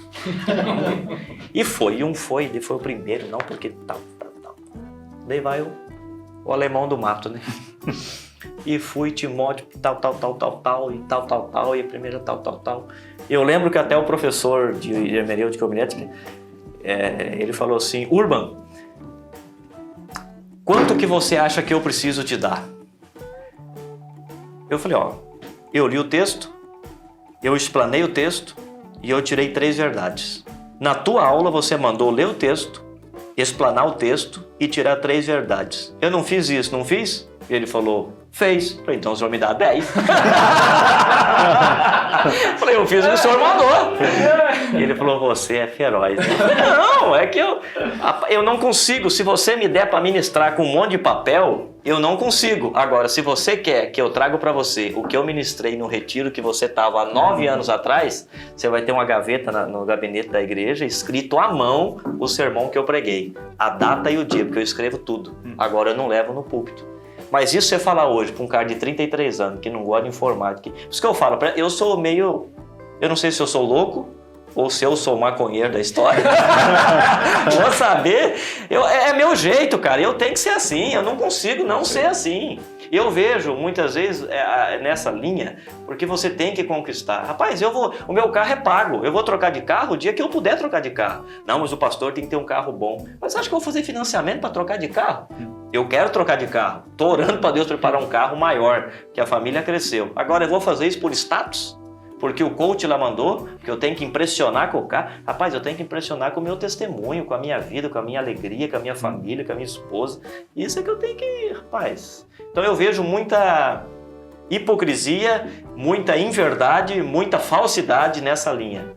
E foi o primeiro, não, porque tal. Daí vai o alemão do mato, né? E fui Timóteo, tal, e a primeira tal. Eu lembro que até o professor de hermenêutica e homilética, ele falou assim, Urban, quanto que você acha que eu preciso te dar? Eu falei, eu li o texto, eu explanei o texto e eu tirei 3 verdades. Na tua aula você mandou ler o texto, explanar o texto e tirar 3 verdades. Eu não fiz isso, não fiz? Ele falou, fez. Eu falei, então o senhor me dá 10. Falei, eu fiz o que o senhor mandou. E ele falou, você é feroz. Não, é que eu não consigo. Se você me der para ministrar com um monte de papel, eu não consigo. Agora, se você quer que eu trago para você o que eu ministrei no retiro que você estava há 9 anos atrás, você vai ter uma gaveta no gabinete da igreja, escrito à mão o sermão que eu preguei. A data e o dia, porque eu escrevo tudo. Agora eu não levo no púlpito. Mas isso você falar hoje para um cara de 33 anos que não gosta de informática. Por isso que eu falo, eu sou meio... Eu não sei se eu sou louco ou se eu sou o maconheiro da história. Vou saber. É meu jeito, cara. Eu tenho que ser assim. Eu não consigo não ser assim. Eu vejo muitas vezes nessa linha, porque você tem que conquistar. Rapaz, o meu carro é pago. Eu vou trocar de carro o dia que eu puder trocar de carro. Não, mas o pastor tem que ter um carro bom. Mas acho que eu vou fazer financiamento para trocar de carro? Eu quero trocar de carro. Estou orando para Deus preparar um carro maior, que a família cresceu. Agora eu vou fazer isso por status? Porque o coach lá mandou, que eu tenho que impressionar com o carro. Rapaz, eu tenho que impressionar com o meu testemunho, com a minha vida, com a minha alegria, com a minha família, com a minha esposa. Isso é que eu tenho que, rapaz. Então eu vejo muita hipocrisia, muita inverdade, muita falsidade nessa linha.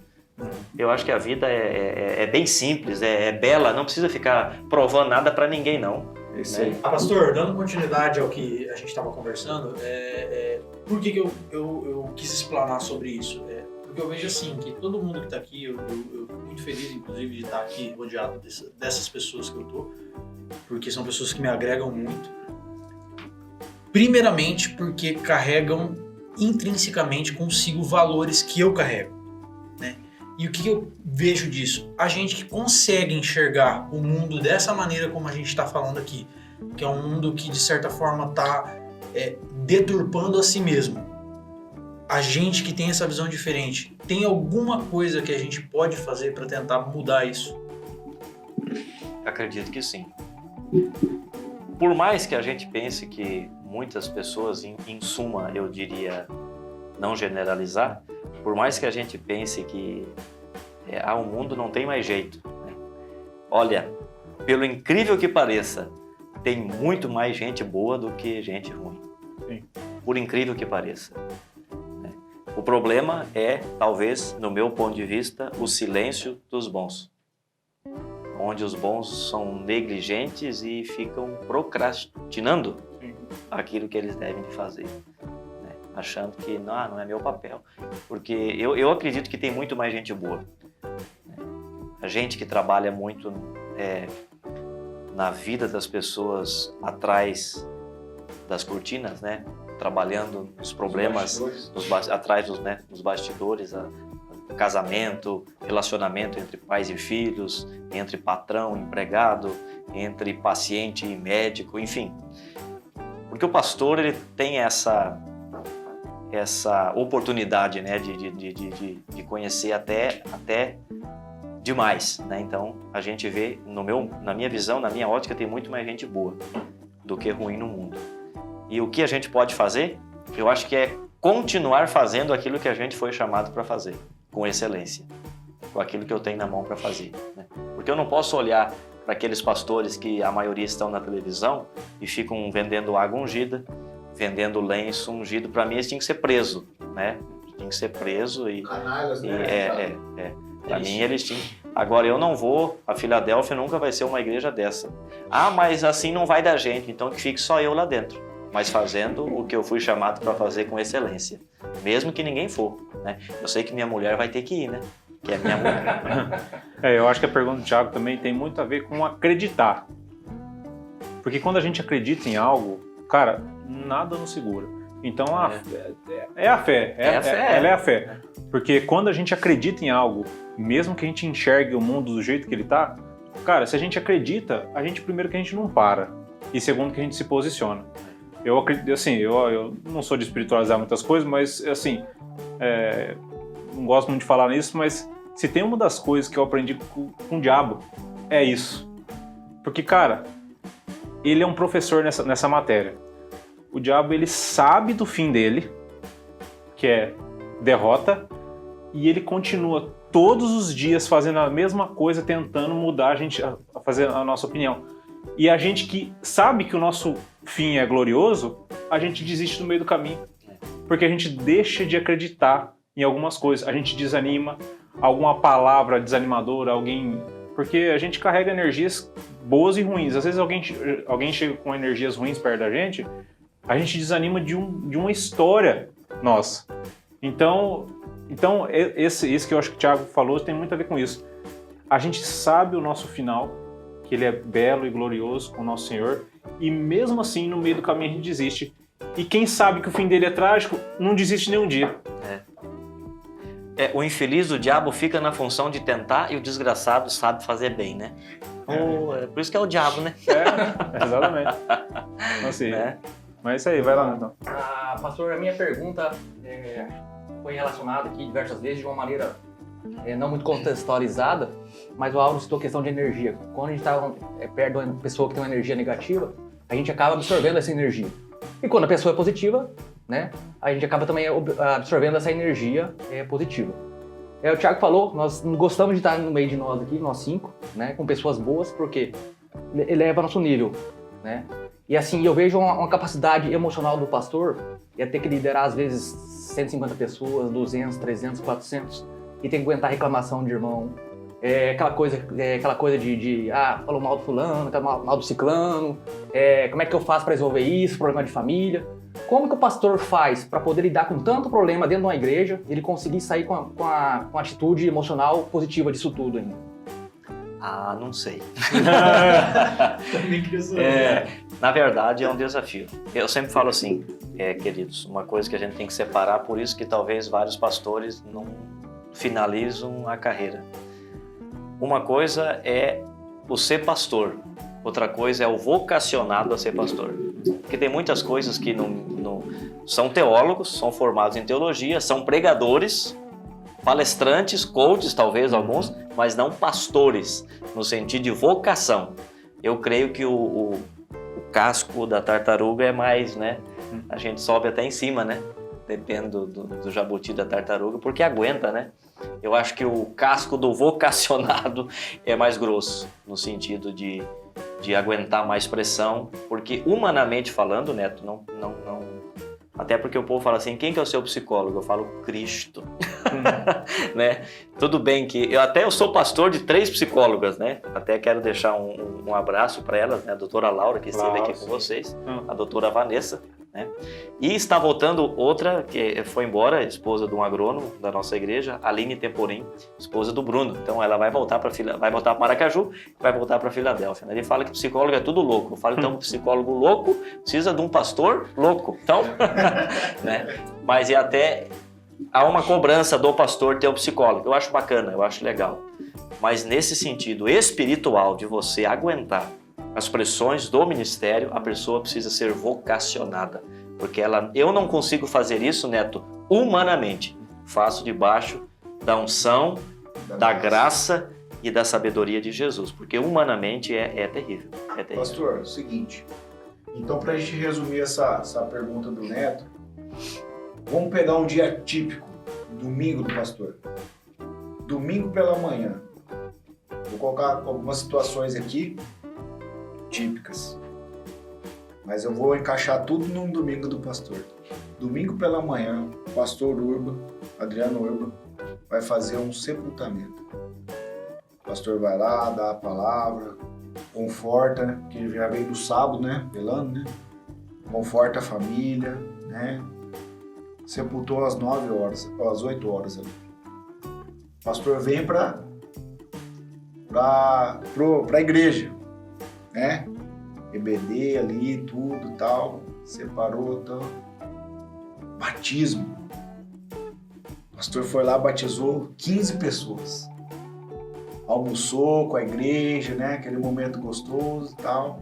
Eu acho que a vida é bem simples, é bela, não precisa ficar provando nada para ninguém, não. Isso aí. Pastor, dando continuidade ao que a gente estava conversando, por que eu quis explanar sobre isso? Porque eu vejo assim, que todo mundo que está aqui, eu fico muito feliz, inclusive, de estar aqui rodeado dessas pessoas que eu estou, porque são pessoas que me agregam muito. Primeiramente, porque carregam intrinsecamente consigo valores que eu carrego, né? E o que eu vejo disso? A gente que consegue enxergar o mundo dessa maneira como a gente está falando aqui, que é um mundo que de certa forma está deturpando a si mesmo. A gente que tem essa visão diferente, tem alguma coisa que a gente pode fazer para tentar mudar isso? Acredito que sim. Por mais que a gente pense que muitas pessoas, em suma, eu diria, não generalizar, por mais que a gente pense que o mundo não tem mais jeito, né? Olha, pelo incrível que pareça, tem muito mais gente boa do que gente ruim. Sim. Por incrível que pareça. O problema é, talvez, no meu ponto de vista, o silêncio dos bons. Onde os bons são negligentes e ficam procrastinando aquilo que eles devem fazer, né? Achando que não é meu papel. Porque eu acredito que tem muito mais gente boa, né? A gente que trabalha muito na vida das pessoas atrás das cortinas, né? Trabalhando nos problemas, atrás dos bastidores, casamento, relacionamento entre pais e filhos, entre patrão e empregado, entre paciente e médico, enfim. Porque o pastor, ele tem essa oportunidade, né, de conhecer até demais, né? Então, a gente vê, na minha visão, na minha ótica, tem muito mais gente boa do que ruim no mundo. E o que a gente pode fazer? Eu acho que é continuar fazendo aquilo que a gente foi chamado para fazer, com excelência, com aquilo que eu tenho na mão para fazer, né? Porque eu não posso olhar para aqueles pastores que a maioria estão na televisão e ficam vendendo água ungida, vendendo lenço ungido. Para mim, eles tinham que ser presos, né? Tinham que ser presos e... Canalhas, né? Para mim, eles tinham... Agora, eu não vou... A Filadélfia nunca vai ser uma igreja dessa. Mas assim não vai dar gente, então que fique só eu lá dentro. Mas fazendo o que eu fui chamado para fazer com excelência. Mesmo que ninguém for, né? Eu sei que minha mulher vai ter que ir, né? Que é minha mulher. Eu acho que a pergunta do Thiago também tem muito a ver com acreditar. Porque quando a gente acredita em algo, cara, nada nos segura. Então, é a fé. Ela é a fé. Porque quando a gente acredita em algo, mesmo que a gente enxergue o mundo do jeito que ele tá, cara, se a gente acredita, primeiro que a gente não para. E segundo que a gente se posiciona. Eu acredito, assim, eu não sou de espiritualizar muitas coisas, mas, assim, não gosto muito de falar nisso, mas se tem uma das coisas que eu aprendi com o diabo, é isso. Porque, cara, ele é um professor nessa matéria. O diabo, ele sabe do fim dele, que é derrota, e ele continua todos os dias fazendo a mesma coisa, tentando mudar a gente a fazer a nossa opinião. E a gente que sabe que o nosso fim é glorioso, a gente desiste no meio do caminho. Porque a gente deixa de acreditar em algumas coisas. A gente desanima, alguma palavra desanimadora, alguém... Porque a gente carrega energias boas e ruins. Às vezes alguém chega com energias ruins perto da gente, a gente desanima de uma história nossa. Então esse que eu acho que o Thiago falou tem muito a ver com isso. A gente sabe o nosso final, que ele é belo e glorioso com o nosso Senhor, e mesmo assim, no meio do caminho, a gente desiste. E quem sabe que o fim dele é trágico, não desiste nem um dia. O infeliz do diabo fica na função de tentar e o desgraçado sabe fazer bem, né? Por isso que é o diabo, né? Exatamente. Assim, mas é isso aí, vai lá, então. Pastor, a minha pergunta foi relacionada aqui diversas vezes de uma maneira não muito contextualizada, mas o Auro citou a questão de energia. Quando a gente está perto de uma pessoa que tem uma energia negativa, a gente acaba absorvendo essa energia. E quando a pessoa é positiva, né, a gente acaba também absorvendo essa energia positiva. O Thiago falou, nós gostamos de estar no meio de nós aqui, nós 5, né, com pessoas boas, porque eleva nosso nível, né? E assim, eu vejo uma capacidade emocional do pastor, ia ter que liderar às vezes 150 pessoas, 200, 300, 400, e tem que aguentar reclamação de irmão. Aquela coisa de falou mal do fulano, mal do ciclano, como é que eu faço para resolver isso, problema de família. Como que o pastor faz para poder lidar com tanto problema dentro de uma igreja e ele conseguir sair com a atitude emocional positiva disso tudo ainda? Não sei. Na verdade, é um desafio. Eu sempre falo assim, queridos, uma coisa que a gente tem que separar, por isso que talvez vários pastores não finalizam a carreira. Uma coisa é o ser pastor, outra coisa é o vocacionado a ser pastor. Porque tem muitas coisas que não são teólogos, são formados em teologia, são pregadores, palestrantes, coaches talvez alguns, mas não pastores, no sentido de vocação. Eu creio que o casco da tartaruga é mais, né? A gente sobe até em cima, né? Depende do jabuti da tartaruga, porque aguenta, né? Eu acho que o casco do vocacionado é mais grosso, no sentido de aguentar mais pressão, porque humanamente falando, Neto, não. Até porque o povo fala assim, quem que é o seu psicólogo? Eu falo, Cristo. Né? Tudo bem que eu sou pastor de 3 psicólogas, né? Até quero deixar um abraço para elas, né? A doutora Laura, que esteve aqui com vocês, a doutora Vanessa, né? E está voltando outra, que foi embora, esposa de um agrônomo da nossa igreja, Aline Temporim, esposa do Bruno. Então ela vai voltar para Maracaju, vai voltar para Filadélfia. Ele fala que psicólogo é tudo louco. Eu falo, então, um psicólogo louco precisa de um pastor louco. Então, né? Mas há uma cobrança do pastor ter um psicólogo. Eu acho bacana, eu acho legal. Mas nesse sentido espiritual de você aguentar as pressões do ministério, a pessoa precisa ser vocacionada. Porque eu não consigo fazer isso, Neto, humanamente. Faço debaixo da unção, da graça e da sabedoria de Jesus. Porque humanamente é terrível. É terrível. Pastor, é o seguinte. Então, para a gente resumir essa pergunta do Neto, vamos pegar um dia típico, domingo do pastor. Domingo pela manhã. Vou colocar algumas situações aqui típicas. Mas eu vou encaixar tudo num domingo do pastor. Domingo pela manhã, o pastor Urba, Adriano Urba, vai fazer um sepultamento. O pastor vai lá, dá a palavra, conforta, né? Porque já veio do sábado, né? Velando, né? Conforta a família, né? Sepultou às 9 horas, às 8 horas ali. O pastor vem pra igreja, né? EBD ali, tudo tal, separou, tal. Batismo. O pastor foi lá, batizou 15 pessoas. Almoçou com a igreja, né? Aquele momento gostoso e tal.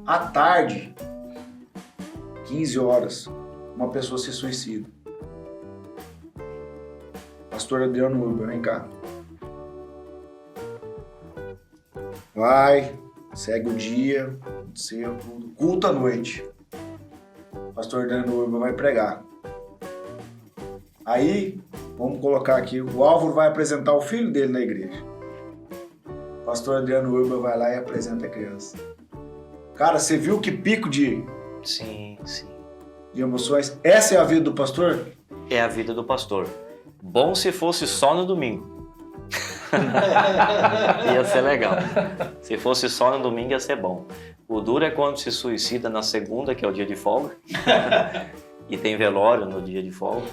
À tarde, 15 horas, uma pessoa se suicida. Pastor Adriano Urba, vem cá. Vai, segue o dia, aconteceu tudo. Culto à noite. Pastor Adriano Urba vai pregar. Aí, vamos colocar aqui, o Álvaro vai apresentar o filho dele na igreja. O pastor Adriano Urba vai lá e apresenta a criança. Cara, você viu que pico de emoções? Essa é a vida do pastor? É a vida do pastor. Bom se fosse só no domingo. Ia ser legal. Se fosse só no domingo, ia ser bom. O duro é quando se suicida na segunda, que é o dia de folga. E tem velório no dia de folga.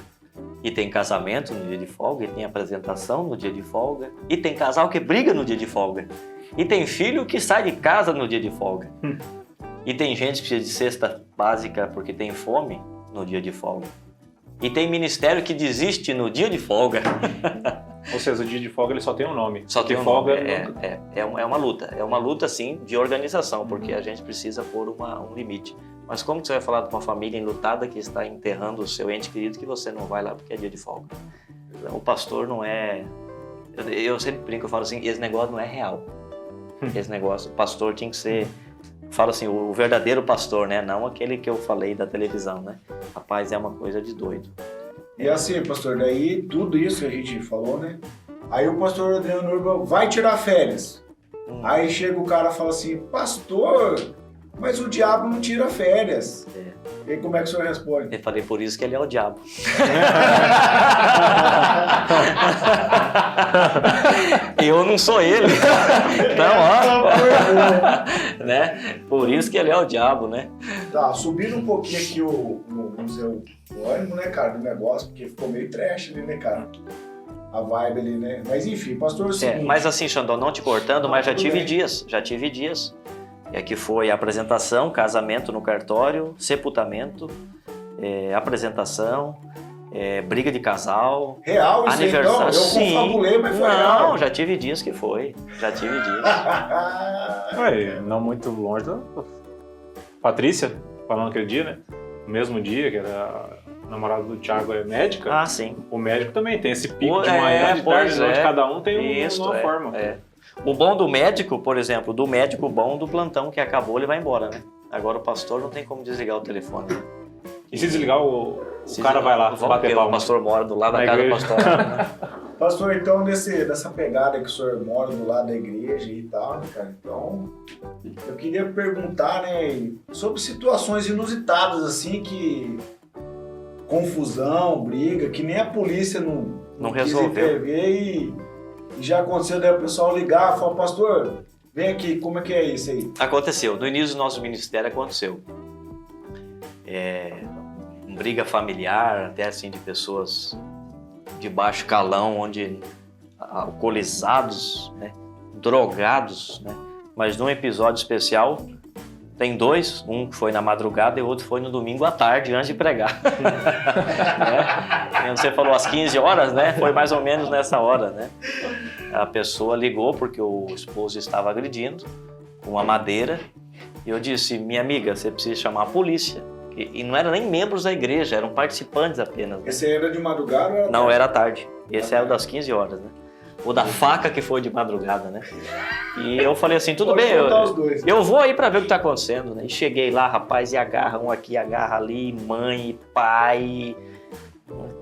E tem casamento no dia de folga. E tem apresentação no dia de folga. E tem casal que briga no dia de folga. E tem filho que sai de casa no dia de folga. E tem gente que precisa de cesta básica porque tem fome no dia de folga. E tem ministério que desiste no dia de folga. Ou seja, o dia de folga ele só tem um nome. Só tem um folga nome. É uma luta. É uma luta, sim, de organização, porque a gente precisa pôr um limite. Mas como que você vai falar de uma família enlutada que está enterrando o seu ente querido que você não vai lá porque é dia de folga? O pastor não é... Eu sempre brinco, eu falo assim, esse negócio não é real. Esse negócio, o pastor tinha que ser... Falo assim, o verdadeiro pastor, né? Não aquele que eu falei da televisão, né? Rapaz, é uma coisa de doido. E assim, pastor, daí tudo isso que a gente falou, né? Aí o pastor Adriano Urba vai tirar férias. Aí chega o cara e fala assim, pastor, mas o diabo não tira férias. E aí como é que o senhor responde? Eu falei, por isso que ele é o diabo. Eu não sou ele. Então, ó. Né? Por isso que ele é o diabo, né? Tá, subindo um pouquinho aqui vamos dizer, o ânimo, né, cara, do negócio, porque ficou meio trash ali, né, cara? A vibe ali, né? Mas enfim, pastor, é o seguinte... Mas assim, Xandão, não te cortando, mas já tive dias. Que foi a apresentação, casamento no cartório, sepultamento, apresentação, briga de casal, real isso aniversário. Então? Eu confabulei, mas foi real. Não, já tive dias que foi. Já tive dias. Ué, não muito longe da Patrícia, falando aquele dia, né? No mesmo dia, que era a namorada do Thiago é médica. Ah, sim. O médico também tem esse pico de manhã, de tarde, de noite, cada um tem uma forma. O bom do médico, por exemplo, do médico bom do plantão que acabou, ele vai embora, né? Agora o pastor não tem como desligar o telefone, né? E se desligar, o cara vai lá bater palma. O pastor mora do lado da casa do pastor. Pastor, então, dessa pegada que o senhor mora do lado da igreja e tal, né, cara? Então, eu queria perguntar, né, sobre situações inusitadas, assim, que... confusão, briga, que nem a polícia não quis intervir e já aconteceu daí o pessoal ligar e falar, pastor, vem aqui, como é que é isso aí? Aconteceu, no início do nosso ministério aconteceu. Briga familiar, até assim de pessoas de baixo calão, onde alcoolizados, né, drogados, né, mas num episódio especial tem dois, um que foi na madrugada e o outro foi no domingo à tarde, antes de pregar. Né? Você falou às 15 horas, né? Foi mais ou menos nessa hora, né? A pessoa ligou porque o esposo estava agredindo com uma madeira e eu disse, minha amiga, você precisa chamar a polícia. E não eram nem membros da igreja, eram participantes apenas. Né? Esse era de madrugada ou era Não, era à tarde. Esse era o das 15 horas, né? O da faca que foi de madrugada, né? E eu falei assim, tudo bem, eu vou aí pra ver o que tá acontecendo, né? E cheguei lá, rapaz, e agarra um aqui, agarra ali, mãe, pai...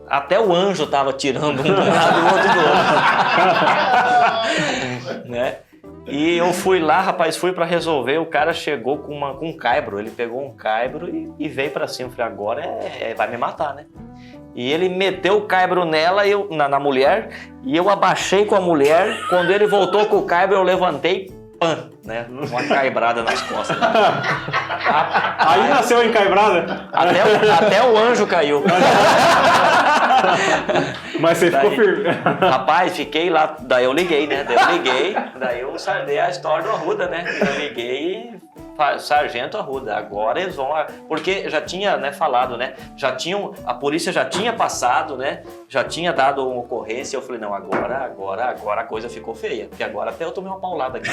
Até o anjo tava tirando um do lado e o outro do outro. Né? E eu fui lá, rapaz, fui pra resolver, o cara chegou com um caibro, ele pegou um caibro e veio pra cima. Eu falei, agora vai me matar, né? E ele meteu o caibro nela, na mulher, e eu abaixei com a mulher. Quando ele voltou com o caibro, eu levantei, pã, né? Uma caibrada nas costas. Aí nasceu a encaibrada? Até o anjo caiu. Mas você ficou firme. Rapaz, fiquei lá, daí eu liguei, né? Daí eu sardei a história do Arruda, né? Eu liguei Sargento Arruda, agora eles vão... Porque já tinha, né, falado, né? A polícia já tinha passado, né? Já tinha dado uma ocorrência. Eu falei, não, agora a coisa ficou feia. Porque agora até eu tomei uma paulada aqui.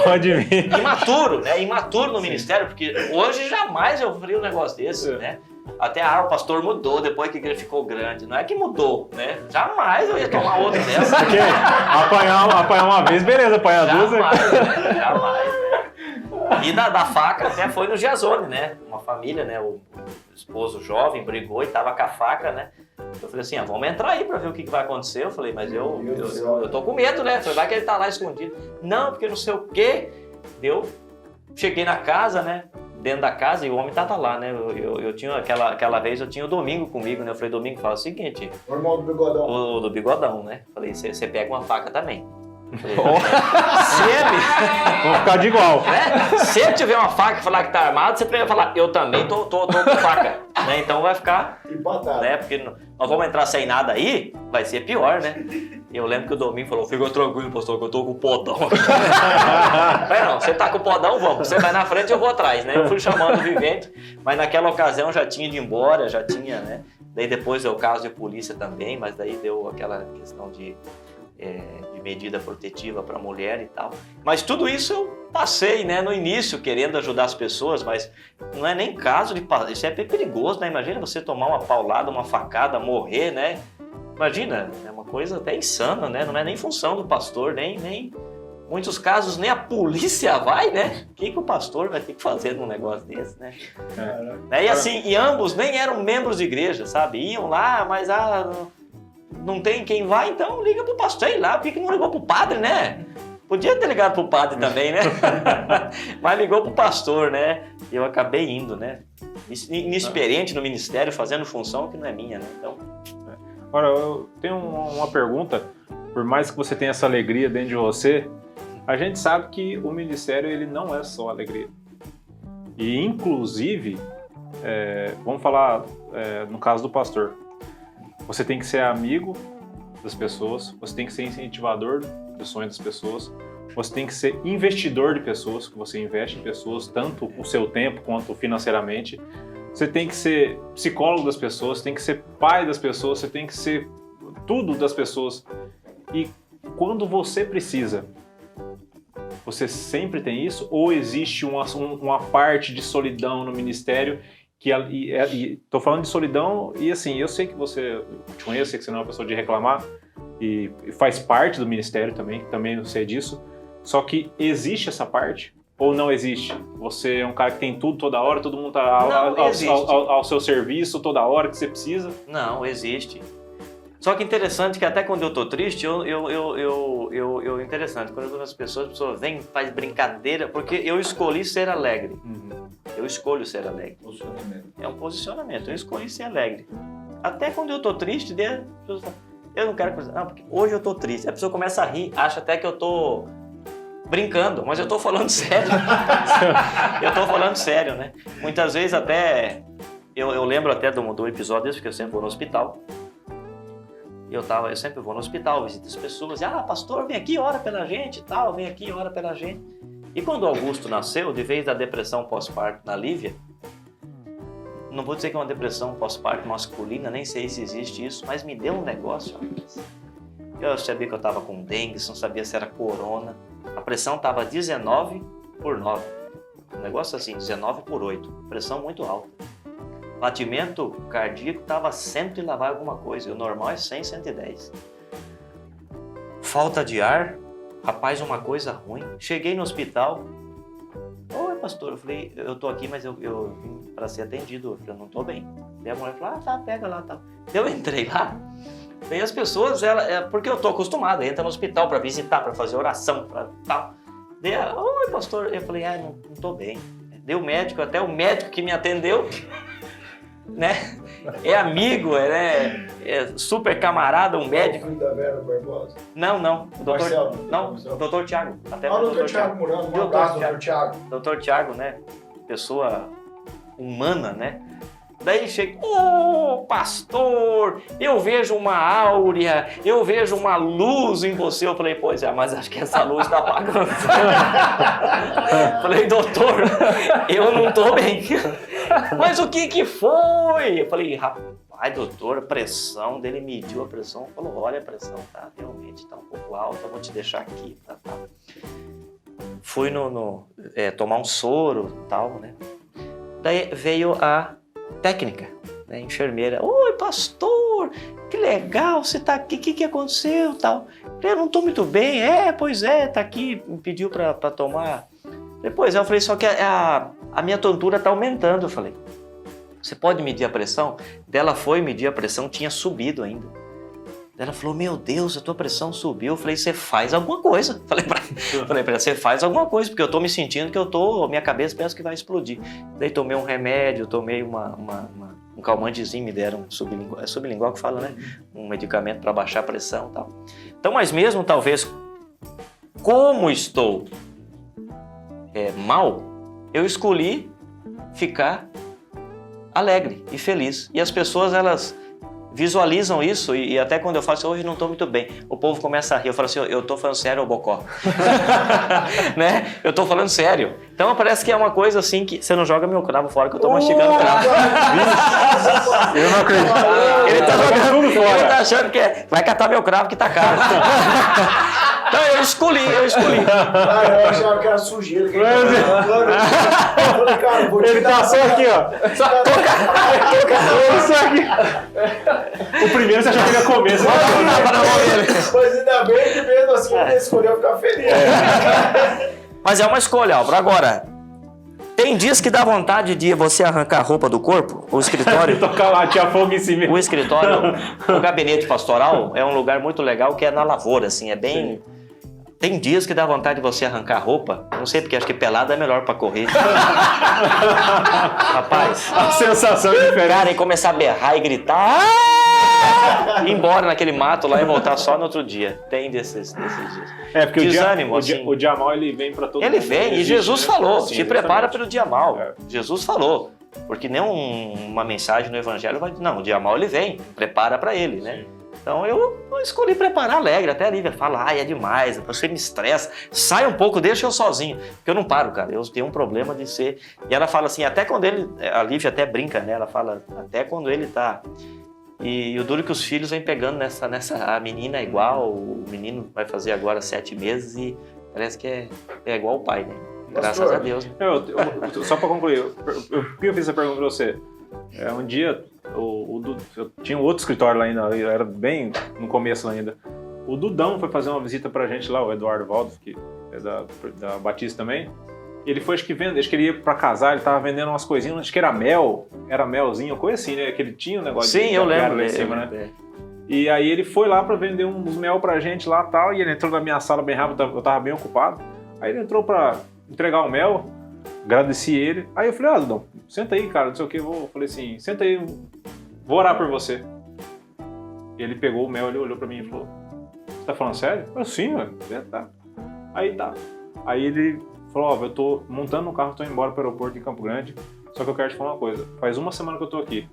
Pode vir. Imaturo, né? Imaturo no ministério, porque hoje jamais eu faria um negócio desse, né? Até o pastor mudou depois que a igreja ficou grande. Não é que mudou, né? Jamais eu ia tomar outra dessa. Porque apanhar uma vez, beleza, apanhar duas... Jamais, né? E da faca até foi no Giazone, né? Uma família, né? O esposo jovem brigou e tava com a faca, né? Eu falei assim, vamos entrar aí pra ver o que vai acontecer. Eu falei, mas eu tô com medo, né? Falei, vai que ele tá lá escondido. Não, porque não sei o quê. Cheguei na casa, né? Dentro da casa e o homem tava lá, né? Eu tinha aquela vez, eu tinha o Domingo comigo, né? Eu falei, Domingo, fala o seguinte... O irmão do bigodão. O do bigodão, né? Falei, você pega uma faca também. Falei, vamos ficar de igual. Se ele tiver uma faca e falar que tá armado, você vai falar, eu também tô com faca. Né? Então vai ficar... empatado. Né? Porque nós vamos entrar sem nada aí, vai ser pior, né? Eu lembro que o Domingo falou, fica tranquilo, pastor, que eu tô com o podão. Falei, não, você tá com o podão, vamos. Você vai na frente e eu vou atrás, né? Eu fui chamando o vivente, mas naquela ocasião já tinha ido embora, já tinha, né? Daí depois deu o caso de polícia também, mas daí deu aquela questão de medida protetiva para a mulher e tal. Mas tudo isso eu passei, né, no início, querendo ajudar as pessoas, mas não é nem caso de... Isso é perigoso, né? Imagina você tomar uma paulada, uma facada, morrer, né? Imagina, é uma coisa até insana, né? Não é nem função do pastor, nem muitos casos nem a polícia vai, né? O que o pastor vai ter que fazer num negócio desse, né? E assim, e ambos nem eram membros de igreja, sabe? Iam lá, mas não tem quem vai, então liga pro pastor, sei lá, por que não ligou pro padre, né? Podia ter ligado pro padre também, né? Mas ligou pro pastor, né? E eu acabei indo, né? Inexperiente no ministério, fazendo função que não é minha, né? Então... Agora, eu tenho uma pergunta. Por mais que você tenha essa alegria dentro de você, a gente sabe que o ministério ele não é só alegria. E, inclusive, vamos falar no caso do pastor. Você tem que ser amigo das pessoas, você tem que ser incentivador dos sonhos das pessoas, você tem que ser investidor de pessoas, que você investe em pessoas, tanto o seu tempo quanto financeiramente. Você tem que ser psicólogo das pessoas, você tem que ser pai das pessoas, você tem que ser tudo das pessoas. E quando você precisa, você sempre tem isso? Ou existe uma parte de solidão no ministério tô falando de solidão e assim, eu sei que eu te conheço, sei que você não é uma pessoa de reclamar e faz parte do ministério também eu sei disso. Só que existe essa parte ou não existe? Você é um cara que tem tudo toda hora, todo mundo tá ao seu serviço toda hora que você precisa? Não, existe. Só que interessante que até quando eu tô triste, interessante, quando eu tô com as pessoas vêm, faz brincadeira, porque eu escolhi ser alegre. Eu escolho ser alegre. É um posicionamento, eu escolhi ser alegre. Até quando eu tô triste, eu não quero... Não, porque hoje eu tô triste. A pessoa começa a rir, acha até que eu tô brincando, mas eu tô falando sério. Eu tô falando sério, né? Muitas vezes até... Eu lembro até do episódio desse, porque eu sempre vou no hospital. Eu sempre vou no hospital, visito as pessoas, pastor, vem aqui, ora pela gente e tal, vem aqui, ora pela gente. E quando o Augusto nasceu, de vez da depressão pós-parto na Lívia, não vou dizer que é uma depressão pós-parto masculina, nem sei se existe isso, mas me deu um negócio. Eu sabia que eu estava com dengue, não sabia se era corona. A pressão estava 19/9. Um negócio assim, 19/8. Pressão muito alta. Batimento cardíaco estava 100 e lá vai alguma coisa. O normal é 100, 110. Falta de ar. Rapaz, uma coisa ruim. Cheguei no hospital. Oi, pastor. Eu falei, eu tô aqui, mas eu vim para ser atendido. Eu não tô bem. E a mulher falou, tá, pega lá, tá. Eu entrei lá. E as pessoas, porque eu tô acostumado, entra no hospital para visitar, para fazer oração, para tal. Daí, oi, pastor. Eu falei, não tô bem. Deu médico, até o médico que me atendeu, né? É amigo, é super camarada, um médico. Filho da Vera Barbosa? Não. O doutor, Marcelo. não, o doutor Tiago. Até o doutor Tiago Murano, um abraço, doutor Tiago. Doutor Tiago, né? Pessoa humana, né? Daí chega, pastor, eu vejo uma áurea, eu vejo uma luz em você. Eu falei, pois é, mas acho que essa luz tá apagando. Falei, doutor, eu não tô bem. Mas o que foi? Eu falei, rapaz, doutor, a pressão dele mediu a pressão. Falou, olha, a pressão realmente tá um pouco alta, eu vou te deixar aqui. Tá. Fui tomar um soro e tal, né? Daí veio a técnica, né? Enfermeira. Oi, pastor, que legal, você tá aqui, o que aconteceu, tal? Eu não tô muito bem. Pois é, tá aqui, me pediu pra tomar. Depois eu falei, só que a minha tontura tá aumentando. Eu falei, você pode medir a pressão? Dela foi medir a pressão, tinha subido ainda. Ela falou, meu Deus, a tua pressão subiu. Eu falei, você faz alguma coisa. Falei pra ela, você faz alguma coisa, porque eu tô me sentindo que minha cabeça pensa que vai explodir. Daí tomei um remédio, tomei um calmantezinho, me deram um sublingual que fala, né? Um medicamento para baixar a pressão e tal. Então, mas mesmo talvez, como estou mal, eu escolhi ficar alegre e feliz. E as pessoas, elas visualizam isso e até quando eu falo assim, hoje não estou muito bem, o povo começa a rir. Eu falo assim, eu estou falando sério, ô Bocó. Né? Eu estou falando sério. Então parece que é uma coisa assim que você não joga meu cravo fora, que eu estou mastigando cravo. Eu não acredito. Ele está jogando tudo fora. Ele está achando que vai catar meu cravo que está caro. Então eu escolhi. Eu achava que era sujeira. Eu falei, cara, vou te ele tá só aqui, ó. Só aqui. O primeiro você achava que ia comer. Mas ainda bem que mesmo assim ele escolheu ficar feliz. Mas é uma escolha, Álvaro. Agora, tem dias que dá vontade de você arrancar a roupa do corpo, o escritório. Tocar lá, tinha fogo em cima. O escritório, o gabinete pastoral é um lugar muito legal que é na lavoura, assim, é bem... Sim. Tem dias que dá vontade de você arrancar a roupa. Não sei porque acho que pelada é melhor pra correr. Rapaz. A sensação é diferente. Cara, e começar a berrar e gritar. Ir embora naquele mato lá e voltar só no outro dia. Tem desses dias. É, porque desânimo, o dia mal ele vem pra todo mundo. Ele vem, e Jesus falou, sim, te prepara pelo dia mal. Jesus falou. Porque nem uma mensagem no evangelho vai dizer, não, o dia mal ele vem, prepara pra ele, né? Sim. Então eu escolhi preparar alegre, até a Lívia fala, é demais, você me estressa, sai um pouco, deixa eu sozinho, porque eu não paro, cara, eu tenho um problema de ser... E ela fala assim, até quando a Lívia até brinca, né, ela fala, até quando ele tá... E o duro é que os filhos vêm pegando a menina é igual, o menino vai fazer agora 7 meses e parece que é igual o pai, né? Graças a Deus. Né? Só pra concluir, por que eu fiz essa pergunta pra você? Um dia, eu tinha um outro escritório lá ainda, eu era bem no começo lá ainda. O Dudão foi fazer uma visita pra gente lá, o Eduardo Valdo, que é da Batista também. Ele foi, acho que ele ia pra casar, ele tava vendendo umas coisinhas, acho que era melzinho, coisa assim, né? Que ele tinha um negócio Sim, eu lembro lá em cima, né? E aí ele foi lá pra vender uns mel pra gente lá e tal, e ele entrou na minha sala bem rápido, eu tava bem ocupado. Aí ele entrou pra entregar o mel, agradeci ele. Aí eu falei, Dudão, senta aí, cara, não sei o que, falei assim, senta aí, vou orar por você. Ele pegou o mel, ele olhou pra mim e falou, você tá falando sério? Eu, sim, velho, tá. Aí tá. Aí ele falou, eu tô montando um carro, tô indo embora pro aeroporto em Campo Grande, só que eu quero te falar uma coisa, faz uma semana que eu tô aqui.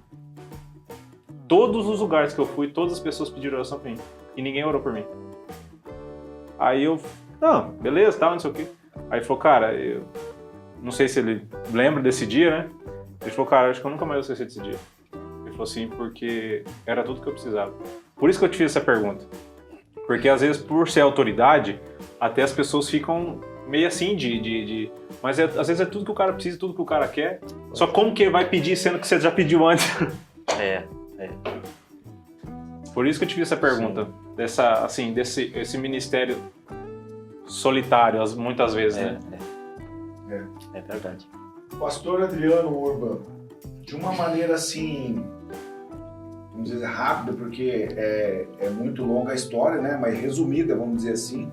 Todos os lugares que eu fui, todas as pessoas pediram oração pra mim, e ninguém orou por mim. Aí eu, não, beleza, tal, não sei o quê. Aí ele falou, cara, eu não sei se ele lembra desse dia, né? Ele falou, cara, acho que eu nunca mais vou esquecer desse dia. Ele falou assim, porque era tudo que eu precisava. Por isso que eu te fiz essa pergunta. Porque às vezes, por ser autoridade, até as pessoas ficam meio assim mas às vezes é tudo que o cara precisa, tudo que o cara quer. Só como que ele vai pedir, sendo que você já pediu antes? Por isso que eu te fiz essa pergunta. Desse ministério solitário, muitas vezes, né? É verdade. Pastor Adriano Urban, de uma maneira assim, vamos dizer rápida, porque é muito longa a história, né? Mas resumida, vamos dizer assim.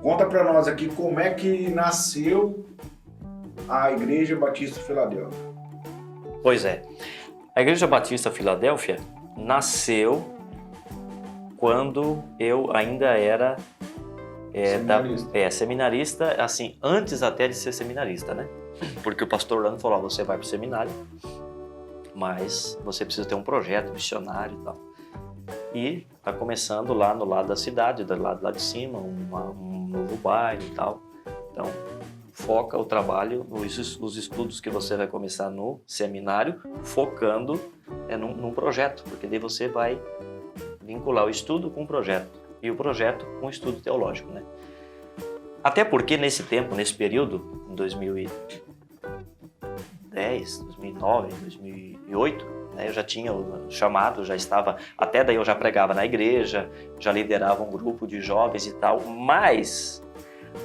Conta para nós aqui como é que nasceu a Igreja Batista Filadélfia. Pois é. A Igreja Batista Filadélfia nasceu quando eu ainda era seminarista, assim, antes até de ser seminarista, né? Porque o pastor Orlando falou, você vai para o seminário, mas você precisa ter um projeto missionário e tal. E está começando lá no lado da cidade, do lado lá de cima, um novo bairro e tal. Então, foca o trabalho, os estudos que você vai começar no seminário, focando num projeto, porque daí você vai vincular o estudo com o projeto, e o projeto com o estudo teológico, né? Até porque nesse tempo, nesse período, em 2010, 2009, 2008, né, eu já tinha o chamado, já estava, até daí eu já pregava na igreja, já liderava um grupo de jovens e tal, mas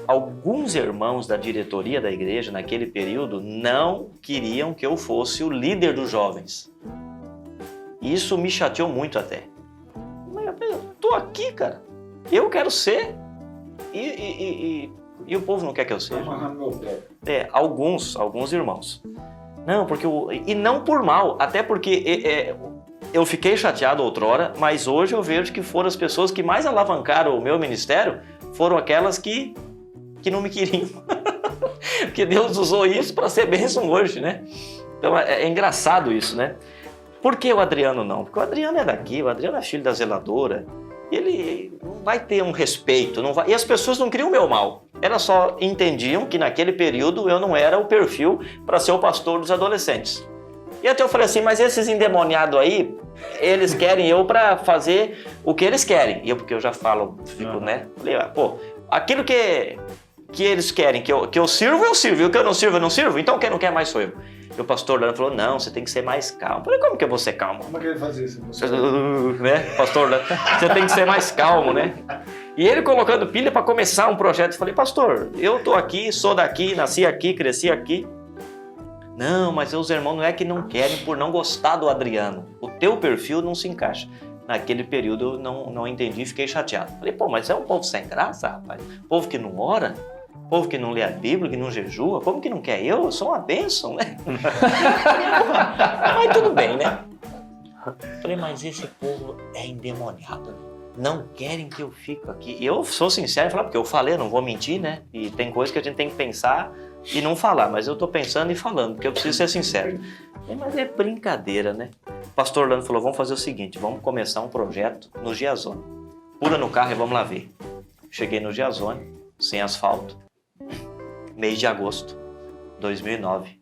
alguns irmãos da diretoria da igreja naquele período não queriam que eu fosse o líder dos jovens. Isso me chateou muito até. Eu tô aqui, cara. Eu quero ser. E o povo não quer que eu seja. Alguns irmãos. Não, porque e não por mal, até porque eu fiquei chateado outrora, mas hoje eu vejo que foram as pessoas que mais alavancaram o meu ministério, foram aquelas que não me queriam. Porque Deus usou isso para ser bênção hoje, né? Então é engraçado isso, né? Por que o Adriano não? Porque o Adriano é daqui, o Adriano é filho da zeladora, ele não vai ter um respeito, não vai... E as pessoas não queriam o meu mal, elas só entendiam que naquele período eu não era o perfil para ser o pastor dos adolescentes. E até eu falei assim, mas esses endemoniados aí, eles querem eu para fazer o que eles querem. E porque eu já falo, né? Falei, aquilo que eles querem que eu sirvo, eu sirvo. E o que eu não sirvo, eu não sirvo. Então quem não quer mais sou eu. E o pastor Orlando falou, não, você tem que ser mais calmo. Eu falei, como que eu vou ser calmo? Como é que ele faz isso? Né? Pastor Orlando, você tem que ser mais calmo, né? E ele colocando pilha para começar um projeto. Eu falei, pastor, eu tô aqui, sou daqui, nasci aqui, cresci aqui. Não, mas os irmãos não é que não querem por não gostar do Adriano. O teu perfil não se encaixa. Naquele período eu não entendi e fiquei chateado. Falei, mas é um povo sem graça, rapaz. Povo que não ora, povo que não lê a Bíblia, que não jejua, como que não quer? Eu sou uma bênção, né? Mas tudo bem, né? Falei, mas esse povo é endemoniado. Não querem que eu fique aqui. E eu sou sincero e falar, porque eu falei, eu não vou mentir, né? E tem coisas que a gente tem que pensar e não falar, mas eu tô pensando e falando, porque eu preciso ser sincero. Mas é brincadeira, né? O pastor Orlando falou, vamos fazer o seguinte, vamos começar um projeto no Giazone. Pula no carro e vamos lá ver. Cheguei no Giazone, sem asfalto, mês de agosto, 2009.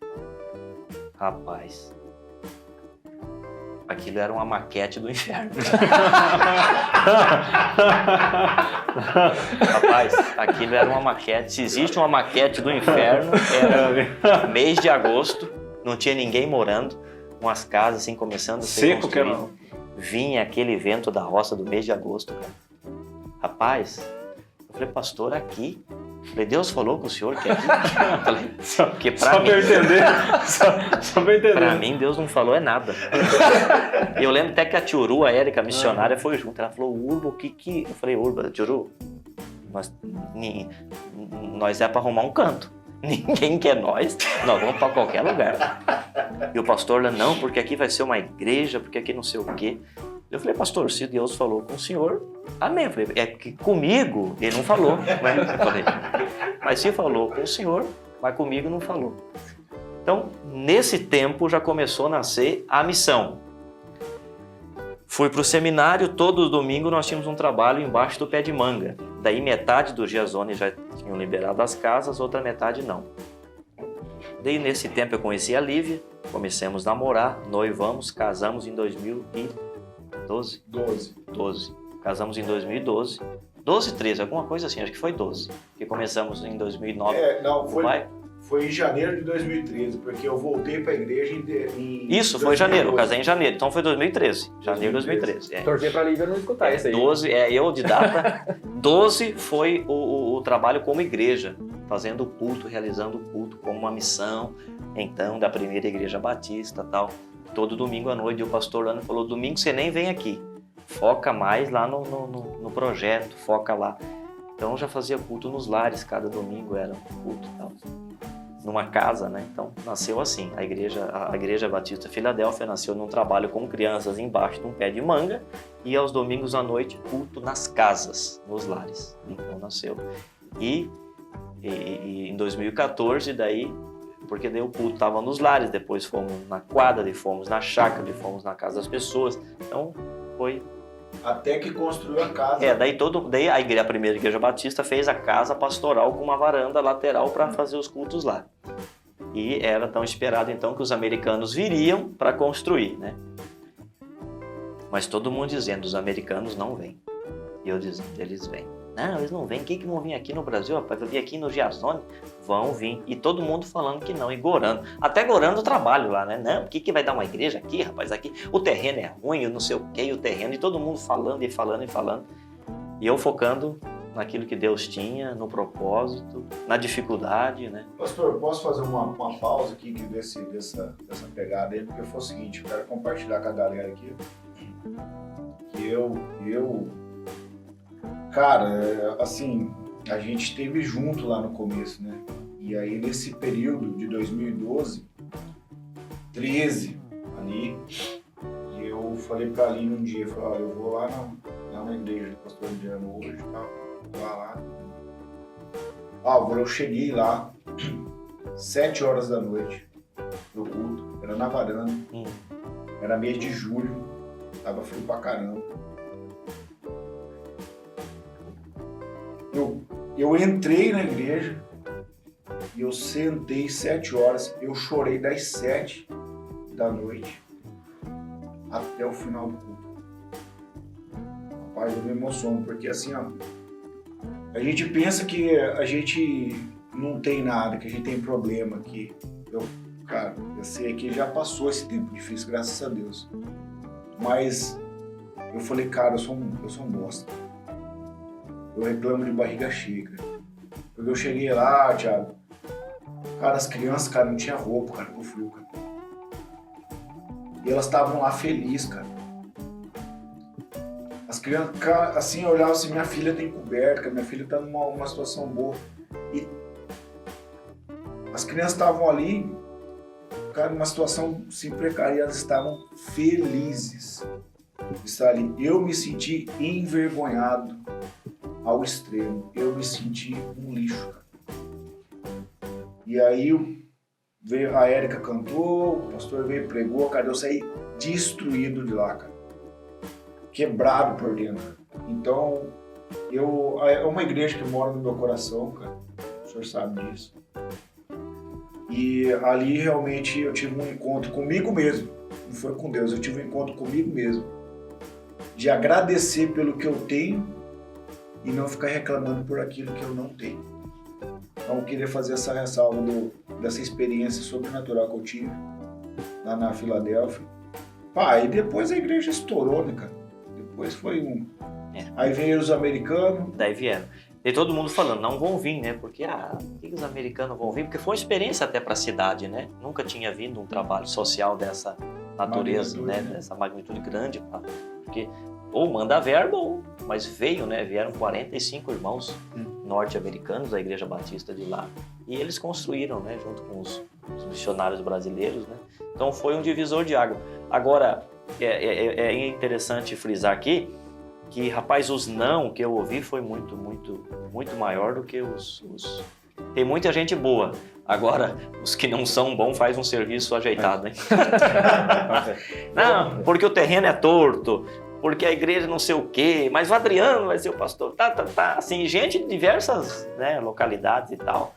Rapaz, aquilo era uma maquete do inferno. Rapaz, aquilo era uma maquete. Se existe uma maquete do inferno, era mês de agosto, não tinha ninguém morando. umas casas assim começando a ser Seco que era. construídas. Vinha aquele vento da roça do mês de agosto, cara. Rapaz, eu falei, pastor, aqui. Eu falei, Deus falou com o senhor que é aqui? Eu falei, porque pra Só mim, pra eu entender. Só pra eu entender. pra mim, Deus não falou é nada. E eu lembro até que a Tiuru, a Érica, a missionária, foi junto. Ela falou, Urba, o que... Eu falei, Urba, Tiuru, nós é pra arrumar um canto. Ninguém quer nós vamos pra qualquer lugar. E o pastor lá, não, porque aqui vai ser uma igreja, porque aqui não sei o quê. Eu falei, pastor, se Deus falou com o senhor, amém. Eu falei, é que comigo ele não falou, né? Eu falei, mas se falou com o senhor, mas comigo não falou. Então, nesse tempo já começou a nascer a missão. Fui para o seminário, todo domingo nós tínhamos um trabalho embaixo do pé de manga. Daí metade do Giasone já tinham liberado as casas, outra metade não. Daí nesse tempo eu conheci a Lívia, começamos a namorar, noivamos, casamos em 2012. 12. Casamos em 2012. 12, 13, alguma coisa assim, acho que foi 12. Porque começamos em 2009. Foi em janeiro de 2013, porque eu voltei para a igreja em Isso, foi janeiro, eu casei em janeiro, então foi 2013. Janeiro de 2013. É. Torcer pra Lívia não escutar isso aí. 12, eu de data. 12 foi o trabalho como igreja, fazendo o culto, realizando o culto como uma missão, então, da primeira igreja batista e tal. Todo domingo à noite, o pastor Lano falou, domingo você nem vem aqui, foca mais lá no projeto, foca lá. Então, já fazia culto nos lares, cada domingo era um culto e tal. Numa casa, né? Então, nasceu assim. A igreja Batista Filadélfia nasceu num trabalho com crianças embaixo de um pé de manga e aos domingos à noite, culto nas casas, nos lares. Então, nasceu. E em 2014, daí, porque daí o culto estava nos lares, depois fomos na quadra, depois fomos na chácara, depois fomos na casa das pessoas. Então, foi... Até que construiu a casa. Daí a primeira igreja batista fez a casa pastoral com uma varanda lateral para fazer os cultos lá. E era tão esperado então que os americanos viriam para construir, né? Mas todo mundo dizendo, os americanos não vêm. E eu dizendo, eles vêm. Não, eles não vêm. Quem que não vem aqui no Brasil, rapaz? Eu vim aqui no Giasone. Vão vir. E todo mundo falando que não. E gorando. Até gorando o trabalho lá, né? Não, por que vai dar uma igreja aqui, rapaz? Aqui o terreno é ruim, eu não sei o que, o terreno. E todo mundo falando e falando e falando. E eu focando naquilo que Deus tinha, no propósito, na dificuldade, né? Pastor, posso fazer uma pausa aqui dessa pegada aí? Porque foi o seguinte, eu quero compartilhar com a galera aqui. Que cara, assim, a gente esteve junto lá no começo, né? E aí nesse período de 2012, 13 ali, eu falei pra Aline um dia, falei, olha, eu vou lá na igreja do pastor Indiano hoje e tal, lá. Eu cheguei lá, 7 horas da noite, no culto, era na varanda, era mês de julho, tava frio pra caramba. Eu entrei na igreja e eu sentei 7 horas, eu chorei das 7 da noite até o final do culto. Rapaz, eu me emociono, porque assim, ó, a gente pensa que a gente não tem nada, que a gente tem problema, que cara, eu sei que já passou esse tempo difícil, graças a Deus. Mas eu falei, cara, eu sou um bosta. Eu reclamo de barriga cheia, cara. Quando eu cheguei lá, Thiago, cara, as crianças, cara, não tinha roupa, cara, pro frio, cara. E elas estavam lá felizes, cara. As crianças, cara, assim, eu olhava assim, minha filha tem coberta, minha filha tá numa situação boa. E as crianças estavam ali, cara, numa situação assim, precária, e elas estavam felizes de estar ali. Eu me senti envergonhado ao extremo. Eu me senti um lixo, cara. E aí veio a Érica cantou, o pastor veio e pregou, cara, eu saí destruído de lá, cara. Quebrado por dentro. Então, é uma igreja que mora no meu coração, cara. O senhor sabe disso. E ali realmente eu tive um encontro comigo mesmo. Não foi com Deus, eu tive um encontro comigo mesmo. De agradecer pelo que eu tenho e não ficar reclamando por aquilo que eu não tenho. Então eu queria fazer essa ressalva dessa experiência sobrenatural que eu tive lá na Filadélfia. Pá, e depois a igreja estourou, né, cara? Depois foi um... Aí veio os americanos. Daí vieram. E todo mundo falando, não vão vir, né? Porque, por que os americanos vão vir? Porque foi uma experiência até para a cidade, né? Nunca tinha vindo um trabalho social dessa natureza, né? Dessa magnitude grande. Porque ou manda verba, mas veio, né? Vieram 45 irmãos norte-americanos da Igreja Batista de lá. E eles construíram, né? Junto com os missionários brasileiros, né? Então foi um divisor de água. Agora, é interessante frisar aqui que, rapaz, os não que eu ouvi foi muito maior do que os... Tem muita gente boa. Agora, os que não são bons faz um serviço ajeitado, hein? Não, porque o terreno é torto, porque a igreja não sei o quê, mas o Adriano vai ser o pastor, assim, gente de diversas, né, localidades e tal.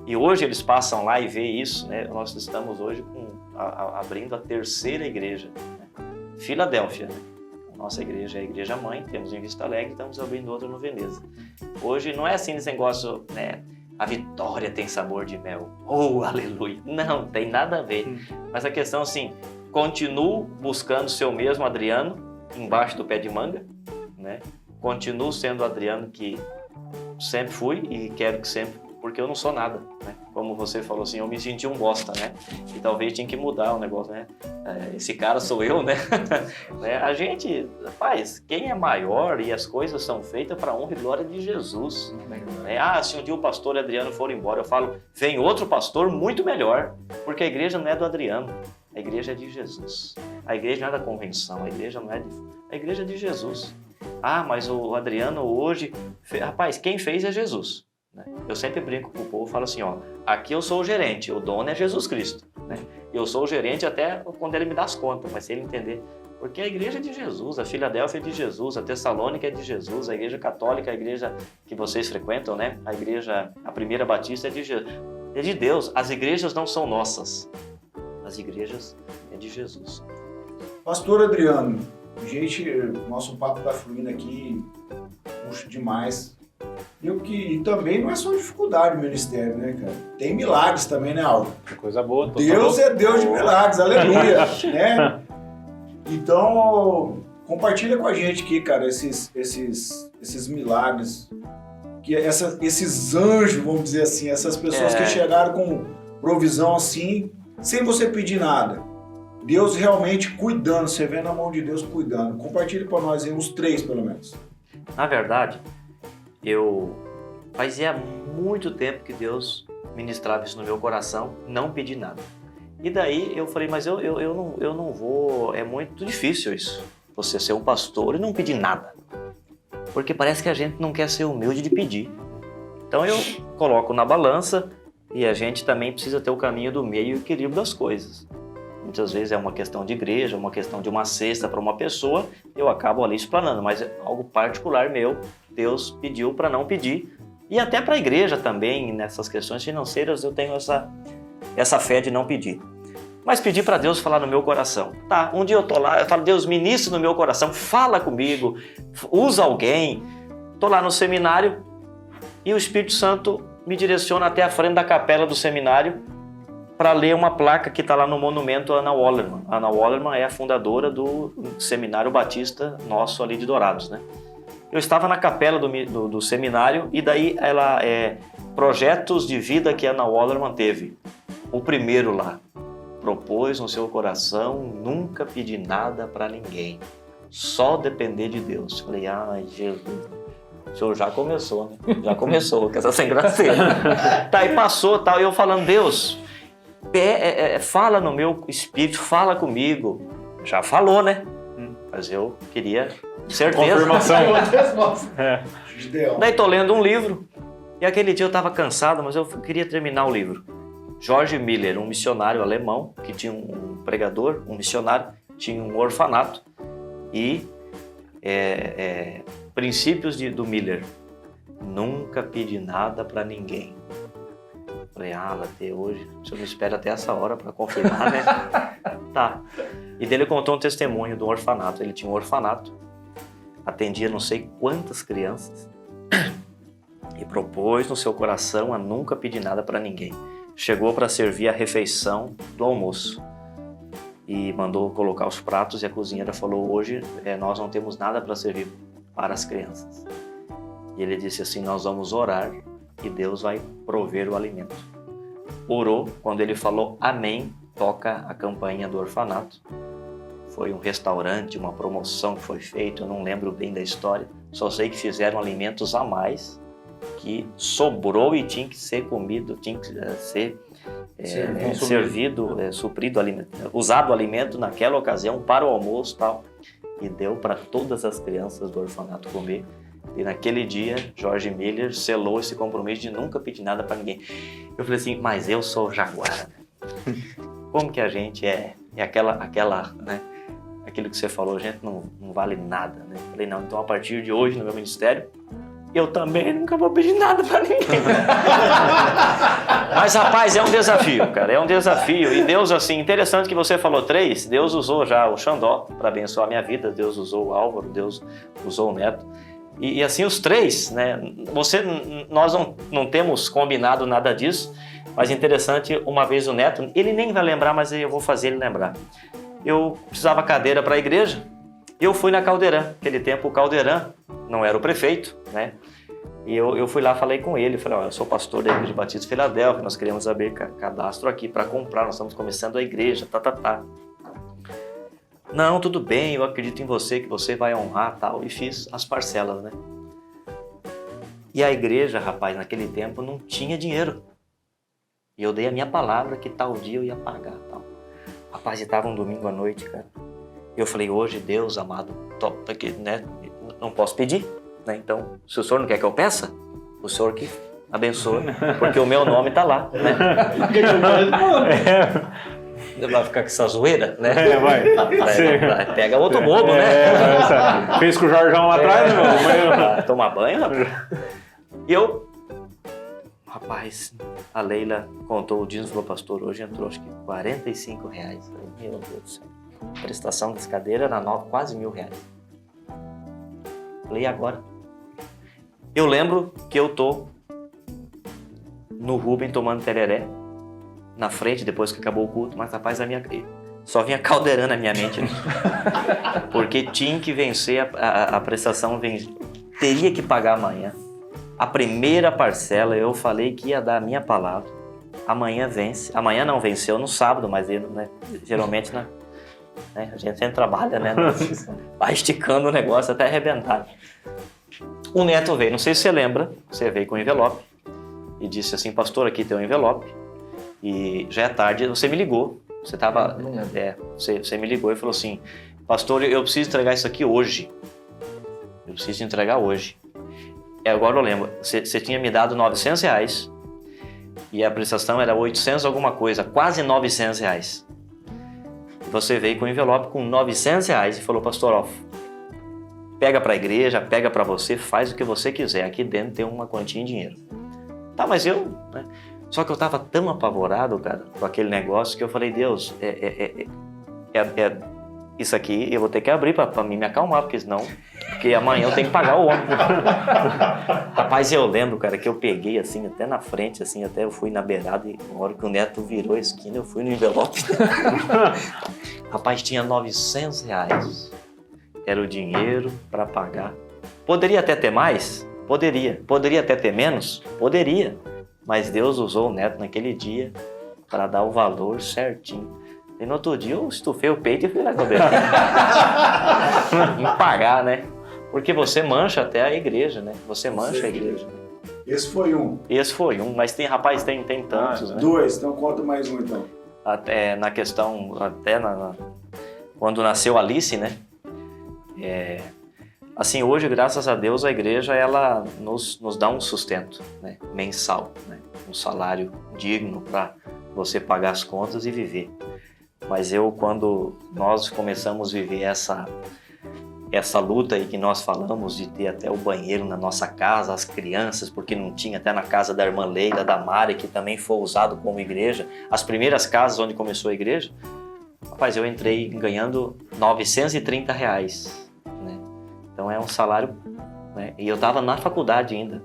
E hoje eles passam lá e vê isso, né? Nós estamos hoje abrindo a terceira igreja, né? Filadélfia, né? Nossa igreja é a igreja mãe, temos em Vista Alegre, estamos abrindo outra no Veneza. Hoje não é assim esse negócio, né? A vitória tem sabor de mel. Oh, aleluia! Não, tem nada a ver. Mas a questão assim, continuo buscando ser o mesmo Adriano, embaixo do pé de manga, né? Continuo sendo o Adriano que sempre fui e quero que sempre, porque eu não sou nada, né? Como você falou assim, eu me senti um bosta, né? E talvez tinha que mudar o negócio, né? Esse cara sou eu, né? A gente, rapaz, quem é maior e as coisas são feitas para a honra e glória de Jesus. Se um dia o pastor Adriano for embora, eu falo, vem outro pastor muito melhor, porque a igreja não é do Adriano, a igreja é de Jesus. A igreja não é da convenção, a igreja não é de... A igreja é de Jesus. Mas o Adriano hoje... Rapaz, quem fez é Jesus. Eu sempre brinco com o povo, falo assim, aqui eu sou o gerente, o dono é Jesus Cristo, né? Eu sou o gerente até quando ele me dá as contas, mas se ele entender, porque a igreja é de Jesus, a Filadélfia é de Jesus, a Tessalônica é de Jesus, a igreja católica, a igreja que vocês frequentam, né? A primeira batista é de Jesus, é de Deus. As igrejas não são nossas, as igrejas é de Jesus. Pastor Adriano, nosso papo tá fluindo aqui, puxa demais. E também não é só dificuldade no ministério, né, cara? Tem milagres também, né, Aldo? Coisa boa. Deus é Deus de milagres, aleluia, né? Então, compartilha com a gente aqui, cara, esses milagres, esses anjos, vamos dizer assim, essas pessoas que chegaram com provisão assim, sem você pedir nada. Deus realmente cuidando, você vê na mão de Deus cuidando. Compartilha para nós aí uns 3, pelo menos. Na verdade, fazia muito tempo que Deus ministrava isso no meu coração, não pedi nada. E daí eu falei, mas eu não vou, é muito difícil isso, você ser um pastor e não pedir nada. Porque parece que a gente não quer ser humilde de pedir. Então eu coloco na balança e a gente também precisa ter o caminho do meio e o equilíbrio das coisas. Muitas vezes é uma questão de igreja, uma questão de uma cesta para uma pessoa, eu acabo ali explanando, mas é algo particular meu, Deus pediu para não pedir. E até para a igreja também, nessas questões financeiras, eu tenho essa fé de não pedir. Mas pedir para Deus falar no meu coração. Tá, um dia eu tô lá, eu falo, Deus, ministra no meu coração, fala comigo, usa alguém. Tô lá no seminário e o Espírito Santo me direciona até a frente da capela do seminário para ler uma placa que está lá no monumento Ana Wallerman. Ana Wallerman é a fundadora do Seminário Batista nosso ali de Dourados, né? Eu estava na capela do seminário e daí ela projetos de vida que a Ana Wallerman teve. O primeiro lá, propôs no seu coração nunca pedir nada para ninguém, só depender de Deus. Falei, ai Jesus, o senhor já começou, né? Já começou com essa sem graceira. Tá, e passou tal, e eu falando, Deus, fala no meu espírito, fala comigo. Já falou, né? Mas eu queria certeza. Confirmação. Daí tô lendo um livro e aquele dia eu estava cansado, mas eu queria terminar o livro. George Miller, um missionário alemão que tinha um pregador, um missionário, tinha um orfanato e princípios do Miller. Nunca pedi nada para ninguém. Falei, até hoje, o senhor me espera até essa hora para confirmar, né? Tá. E dele contou um testemunho do orfanato. Ele tinha um orfanato, atendia não sei quantas crianças e propôs no seu coração a nunca pedir nada para ninguém. Chegou para servir a refeição do almoço. e mandou colocar os pratos, e a cozinheira falou: hoje nós não temos nada para servir para as crianças. E ele disse assim: nós vamos orar e Deus vai prover o alimento. Orou, quando ele falou amém, toca a campainha do orfanato. Foi um restaurante, uma promoção que foi feita, eu não lembro bem da história, só sei que fizeram alimentos a mais, que sobrou e tinha que ser comido, tinha que ser servido, suprido, usado o alimento naquela ocasião para o almoço e tal. E deu para todas as crianças do orfanato comer. E naquele dia, George Miller selou esse compromisso de nunca pedir nada para ninguém. Eu falei assim: mas eu sou Jaguara. Como que a gente é aquela, né? Aquilo que você falou, a gente não vale nada, né? Eu falei: não, então a partir de hoje no meu ministério, eu também nunca vou pedir nada para ninguém. Mas, rapaz, é um desafio, cara, é um desafio. E Deus, assim, interessante que você falou 3, Deus usou já o Xandó para abençoar a minha vida, Deus usou o Álvaro, Deus usou o Neto. E assim, os 3, né? Nós não temos combinado nada disso, mas interessante, uma vez o Neto, ele nem vai lembrar, mas eu vou fazer ele lembrar. Eu precisava cadeira para a igreja, eu fui na Caldeirã. Naquele tempo o Caldeirã não era o prefeito, né? E eu fui lá, falei com ele, falei: olha, eu sou pastor da Igreja Batista de Filadélfia, nós queremos abrir cadastro aqui para comprar, nós estamos começando a igreja, Não, tudo bem, eu acredito em você, que você vai honrar, tal, e fiz as parcelas, né? E a igreja, rapaz, naquele tempo não tinha dinheiro. E eu dei a minha palavra que tal dia eu ia pagar, tal. Rapaz, estava um domingo à noite, cara. E eu falei: hoje, Deus amado, porque, né, não posso pedir, né? Então, se o senhor não quer que eu peça, o senhor que abençoe, porque o meu nome está lá, né? Vai ficar com essa zoeira, né? Vai. Pega outro bobo, né? Fez com o Jorjão lá atrás, meu. Tomar banho, rapaz. E rapaz, a Leila contou o dízimo, falou: pastor, hoje entrou acho que R$45. Meu Deus do céu. A prestação das cadeiras era nova, quase R$1.000. Falei: e agora? Eu lembro que eu tô no Rubem tomando tereré, na frente, depois que acabou o culto, mas rapaz, só vinha Caldeirã na minha mente. Porque tinha que vencer a prestação, teria que pagar amanhã. A primeira parcela, eu falei que ia dar a minha palavra. Amanhã vence. Amanhã não venceu no sábado, mas ele, né, geralmente, né, a gente sempre trabalha, né? Vai esticando o negócio até arrebentar. O Neto veio, não sei se você lembra, você veio com o envelope e disse assim: pastor, aqui tem um envelope. E já é tarde, você me ligou. Você tava. Você me ligou e falou assim: pastor, eu preciso entregar isso aqui hoje. Eu preciso entregar hoje. Agora eu lembro, você tinha me dado R$900 e a prestação era 800 alguma coisa, quase R$900. Você veio com o envelope com R$900 e falou: pastor, ó, pega para a igreja, pega para você, faz o que você quiser. Aqui dentro tem uma quantia em dinheiro. Tá, mas eu... né? Só que eu tava tão apavorado, cara, com aquele negócio que eu falei: Deus, isso aqui eu vou ter que abrir para mim me acalmar, porque amanhã eu tenho que pagar o homem. Rapaz, eu lembro, cara, que eu peguei assim, até na frente, assim, até eu fui na beirada e na hora que o Neto virou a esquina, eu fui no envelope. Rapaz, tinha R$900. Era o dinheiro para pagar. Poderia até ter mais? Poderia. Poderia até ter menos? Poderia. Mas Deus usou o Neto naquele dia para dar o valor certinho. E no outro dia eu estufei o peito e fui na cabeça. Em pagar, né? Porque você mancha até a igreja, né? Você mancha a igreja. Esse foi um. Esse foi um, mas tem, rapaz, tem tantos, né? 2, então conta mais um então. Até na questão, quando nasceu Alice, né? Assim, hoje, graças a Deus, a igreja, ela nos dá um sustento, né, mensal, né, um salário digno para você pagar as contas e viver. Mas quando nós começamos a viver essa luta aí que nós falamos de ter até o banheiro na nossa casa, as crianças, porque não tinha, até na casa da irmã Leila, da Mari, que também foi usado como igreja, as primeiras casas onde começou a igreja, rapaz, eu entrei ganhando R$930, né? Então é um salário, né? E eu estava na faculdade ainda,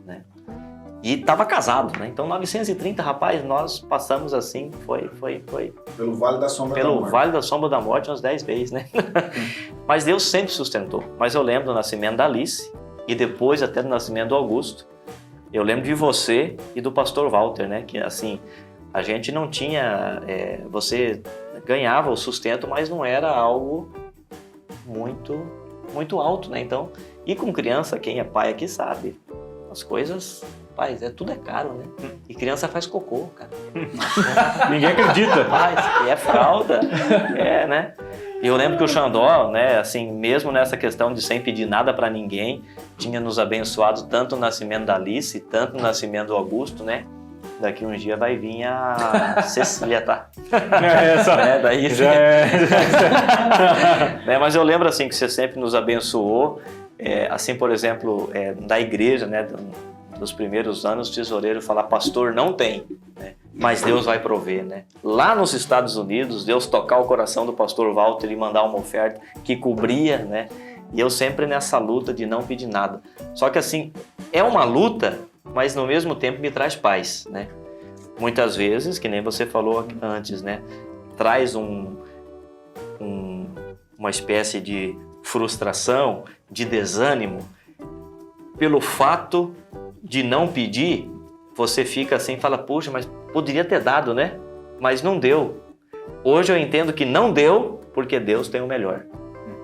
né? E estava casado, né? Então 930, rapaz, nós passamos assim, foi Pelo Vale da Sombra da pelo Morte. Vale da Sombra da Morte umas 10 vezes, né? Mas Deus sempre sustentou. Mas eu lembro do nascimento da Alice e depois até do nascimento do Augusto. Eu lembro de você e do pastor Walter, né? Que assim, a gente não tinha... você ganhava o sustento, mas não era algo muito alto, né? Então, e com criança, quem é pai aqui sabe, as coisas... Rapaz, tudo é caro, né? E criança faz cocô, cara. Ninguém acredita. Rapaz, é fralda, né? E eu lembro que o Xandó, né, assim, mesmo nessa questão de sem pedir nada para ninguém, tinha nos abençoado tanto no nascimento da Alice, tanto no nascimento do Augusto, né? Daqui um dia vai vir a Cecília, tá? Essa Daí já é... né, mas eu lembro, assim, que você sempre nos abençoou, assim, por exemplo, da igreja, né? Dos primeiros anos, o tesoureiro fala, pastor, não tem, né? Mas Deus vai prover, né? Lá nos Estados Unidos, Deus tocar o coração do pastor Walter e mandar uma oferta que cobria, né? E eu sempre nessa luta de não pedir nada. Só que assim, é uma luta, mas no mesmo tempo me traz paz, né? Muitas vezes, que nem você falou antes, né? Traz uma espécie de frustração, de desânimo, pelo fato de não pedir, você fica assim e fala, puxa, mas poderia ter dado, né? Mas não deu. Hoje eu entendo que não deu porque Deus tem o melhor.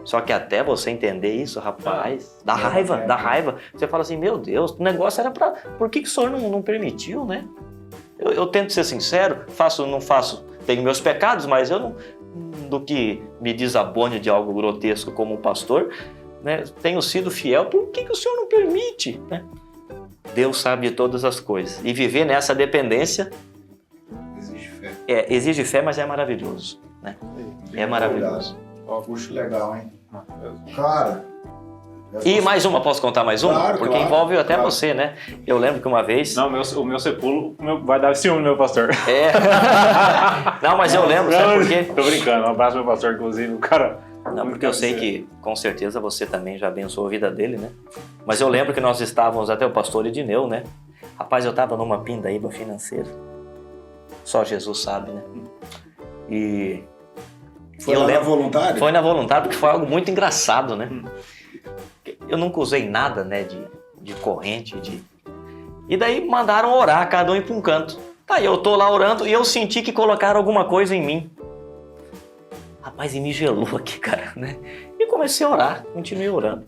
Só que até você entender isso, rapaz, dá raiva. Você fala assim, meu Deus, o negócio era pra... Por que o senhor não permitiu, né? Eu tento ser sincero, não faço, tenho meus pecados, mas eu não... Do que me desabone de algo grotesco como um pastor, né? Tenho sido fiel, por que o senhor não permite, né? Deus sabe de todas as coisas. E viver nessa dependência... Exige fé. Exige fé, mas é maravilhoso, né? É maravilhoso. Puxa, legal, hein? Cara... E mais uma, posso contar mais uma? Claro, Porque claro, envolve até claro. você, né? Eu lembro que uma vez... Não, o meu sepulcro vai dar ciúme, meu pastor. Não, mas eu lembro, sabe por quê? Tô brincando, um abraço meu pastor, inclusive, o cara... Não, porque eu sei que, com certeza, você também já abençoou a vida dele, né? Mas eu lembro que nós estávamos, até o pastor Edineu, né? Rapaz, eu estava numa pindaíba financeira. Só Jesus sabe, né? E... Foi lá na voluntária? Foi na voluntária, porque foi algo muito engraçado, né? Eu nunca usei nada, né, de corrente, E daí mandaram orar, cada um ir para um canto. Tá, eu tô lá orando e eu senti que colocaram alguma coisa em mim. Rapaz, e me gelou aqui, cara, né? E comecei a orar, continuei orando.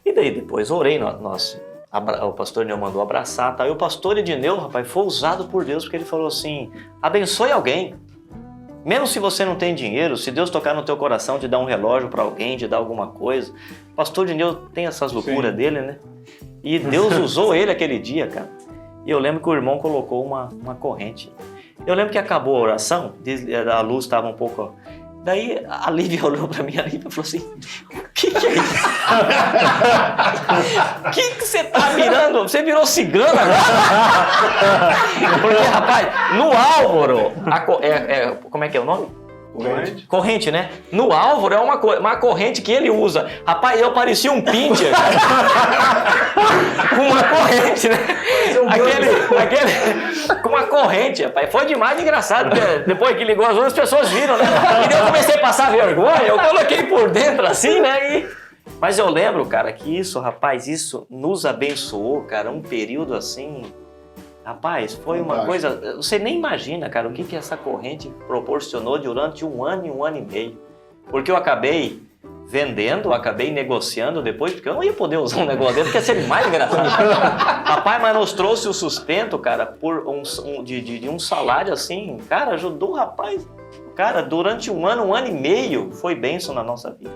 E daí depois orei, o pastor Edneu mandou abraçar, tá? E o pastor Edneu, rapaz, foi usado por Deus, porque ele falou assim, abençoe alguém. Mesmo se você não tem dinheiro, se Deus tocar no teu coração de dar um relógio para alguém, de dar alguma coisa. O pastor Edneu tem essas loucuras dele, né? E Deus usou ele aquele dia, cara. E eu lembro que o irmão colocou uma corrente. Eu lembro que acabou a oração, a luz estava um pouco... Daí a Lívia olhou pra mim, a Lívia falou assim, o que é isso? O que você tá virando? Você virou cigana agora? Porque, rapaz, no Álvaro, como é que é o nome? Corrente, né? No Álvaro é uma corrente que ele usa. Rapaz, eu parecia um pincher. Com uma corrente, né? Com uma corrente, rapaz. Foi demais de engraçado. Depois que ligou as outras pessoas viram, né? E daí eu comecei a passar vergonha. Eu coloquei por dentro assim, né? Mas eu lembro, cara, que isso, rapaz, isso nos abençoou, cara. Um período assim... Rapaz, foi uma coisa... Você nem imagina, cara, o que essa corrente proporcionou durante um ano e meio. Porque eu acabei vendendo, acabei negociando depois, porque eu não ia poder usar um negócio dele, porque ia ser mais engraçado. Rapaz, mas nos trouxe o sustento, cara, por de um salário assim, cara, ajudou o rapaz. Cara, durante um ano e meio, foi bênção na nossa vida.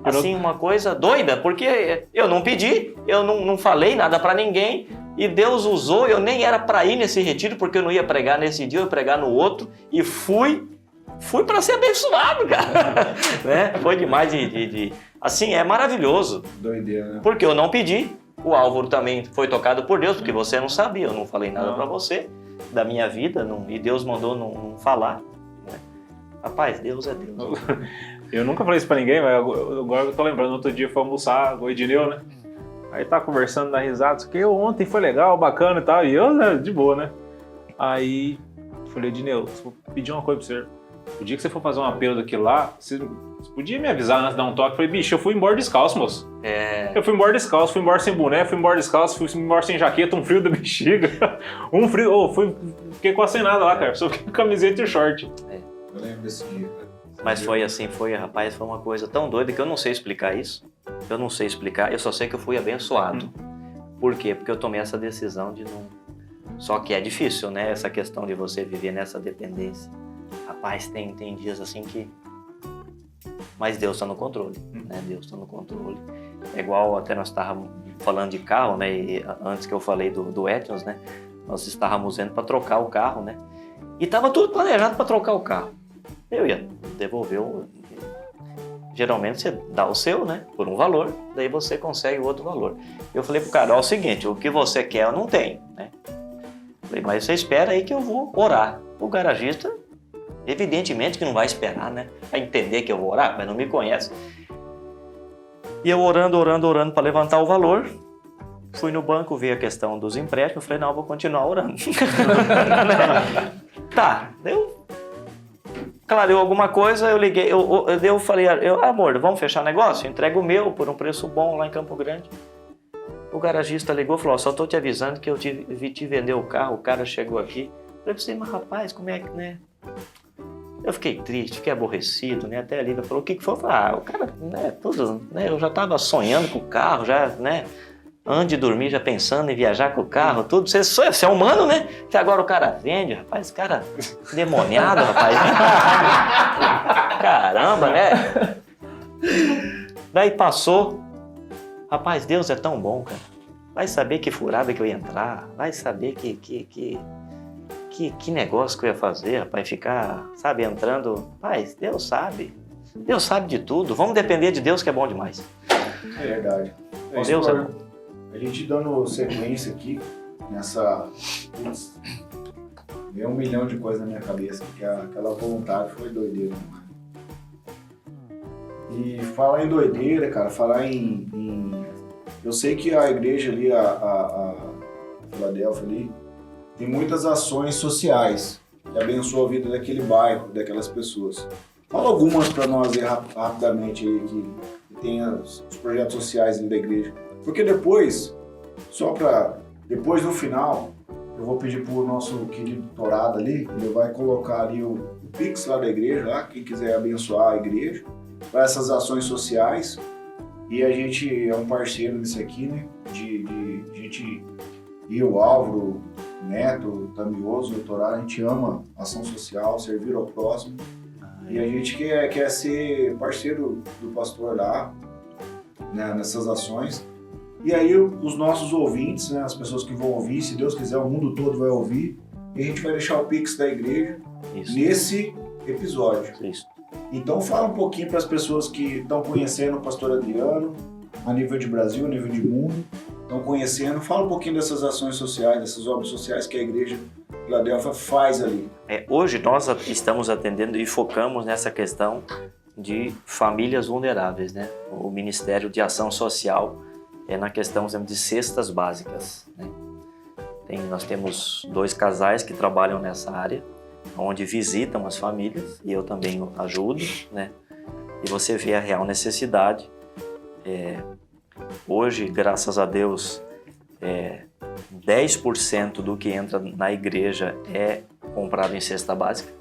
Assim, uma coisa doida, porque eu não pedi, eu não falei nada pra ninguém, e Deus usou, eu nem era pra ir nesse retiro, porque eu não ia pregar nesse dia, eu ia pregar no outro, e fui pra ser abençoado, cara. Né? Foi demais Assim, é maravilhoso. Doideira, né? Porque eu não pedi, o Álvaro também foi tocado por Deus, porque você não sabia, eu não falei nada pra você, da minha vida, e Deus mandou não falar. Rapaz, Deus é Deus. Eu nunca falei isso pra ninguém, mas agora eu tô lembrando, outro dia foi almoçar com o Edneu, né? Aí tá conversando, dá risada, isso aqui, ontem foi legal, bacana e tal, e eu, né, de boa, né? Aí, falei, Edneu, vou pedir uma coisa pra você. O dia que você for fazer um apelo daquilo lá, você podia me avisar antes de dar um toque? Eu falei, bicho, eu fui embora descalço, moço. Eu fui embora descalço, fui embora sem boné, fui embora descalço, fui embora sem jaqueta, um frio da bexiga. Fiquei quase sem nada lá, cara, só fiquei com camiseta e short. Eu lembro desse dia, cara. Mas foi assim, rapaz, foi uma coisa tão doida que eu não sei explicar isso. Eu não sei explicar, eu só sei que eu fui abençoado. Por quê? Porque eu tomei essa decisão de não... Só que é difícil, né? Essa questão de você viver nessa dependência. Rapaz, tem dias assim que... Mas Deus está no controle, né? Deus está no controle. É igual até nós estávamos falando de carro, né? E antes que eu falei do Etios, né? Nós estávamos indo para trocar o carro, né? E estava tudo planejado para trocar o carro. Eu ia devolver Geralmente você dá o seu, né? Por um valor, daí você consegue o outro valor. Eu falei pro cara, ó, é o seguinte, o que você quer eu não tenho, né? Falei, mas você espera aí que eu vou orar. O garagista, evidentemente que não vai esperar, né? Vai entender que eu vou orar, mas não me conhece. E eu orando para levantar o valor. Fui no banco ver a questão dos empréstimos. Falei, não, eu vou continuar orando. Tá, clareou alguma coisa, eu liguei, eu falei, amor, vamos fechar negócio? Entrega o meu por um preço bom lá em Campo Grande. O garagista ligou e falou, só estou te avisando que eu te vender o carro, o cara chegou aqui. Eu falei pra você, mas rapaz, como é que, né? Eu fiquei triste, fiquei aborrecido, né? Até a Lívia falou, o que foi? Eu falei, o cara, né, tudo, né? Eu já estava sonhando com o carro, já, né? Antes de dormir, já pensando em viajar com o carro, tudo. Você é humano, né? Que agora o cara vende, rapaz, esse cara demoniado, rapaz. Caramba, né? Daí passou. Rapaz, Deus é tão bom, cara. Vai saber que furada que eu ia entrar. Vai saber que negócio que eu ia fazer, rapaz. Ficar, sabe, entrando. Rapaz, Deus sabe. Deus sabe de tudo. Vamos depender de Deus que é bom demais. É verdade. Deus é bom. A gente dando sequência aqui nessa... Putz, veio 1 milhão de coisas na minha cabeça, porque aquela vontade foi doideira. E falar em doideira, cara, falar em... Eu sei que a igreja ali, a Filadélfia ali, tem muitas ações sociais que abençoam a vida daquele bairro, daquelas pessoas. Fala algumas para nós aí rapidamente aí, que tem os projetos sociais ali da igreja. Porque depois, depois no final, eu vou pedir pro nosso querido Torado ali, ele vai colocar ali o Pix lá da igreja, lá, quem quiser abençoar a igreja, para essas ações sociais. E a gente é um parceiro nisso aqui, né? De gente, e o Álvaro, o Neto, o Tamioso, o Torado, a gente ama ação social, servir ao próximo. E a gente quer ser parceiro do pastor lá, né, nessas ações. E aí os nossos ouvintes, né, as pessoas que vão ouvir, se Deus quiser, o mundo todo vai ouvir. E a gente vai deixar o Pix da igreja nesse episódio. Isso. Então fala um pouquinho para as pessoas que estão conhecendo o pastor Adriano, a nível de Brasil, a nível de mundo, estão conhecendo. Fala um pouquinho dessas ações sociais, dessas obras sociais que a igreja Filadélfia faz ali. Hoje nós estamos atendendo e focamos nessa questão de famílias vulneráveis, né? O Ministério de Ação Social é na questão, exemplo, de cestas básicas, né? Nós temos 2 casais que trabalham nessa área, onde visitam as famílias, e eu também ajudo, né? E você vê a real necessidade. Hoje, graças a Deus, 10% do que entra na igreja é comprado em cesta básica,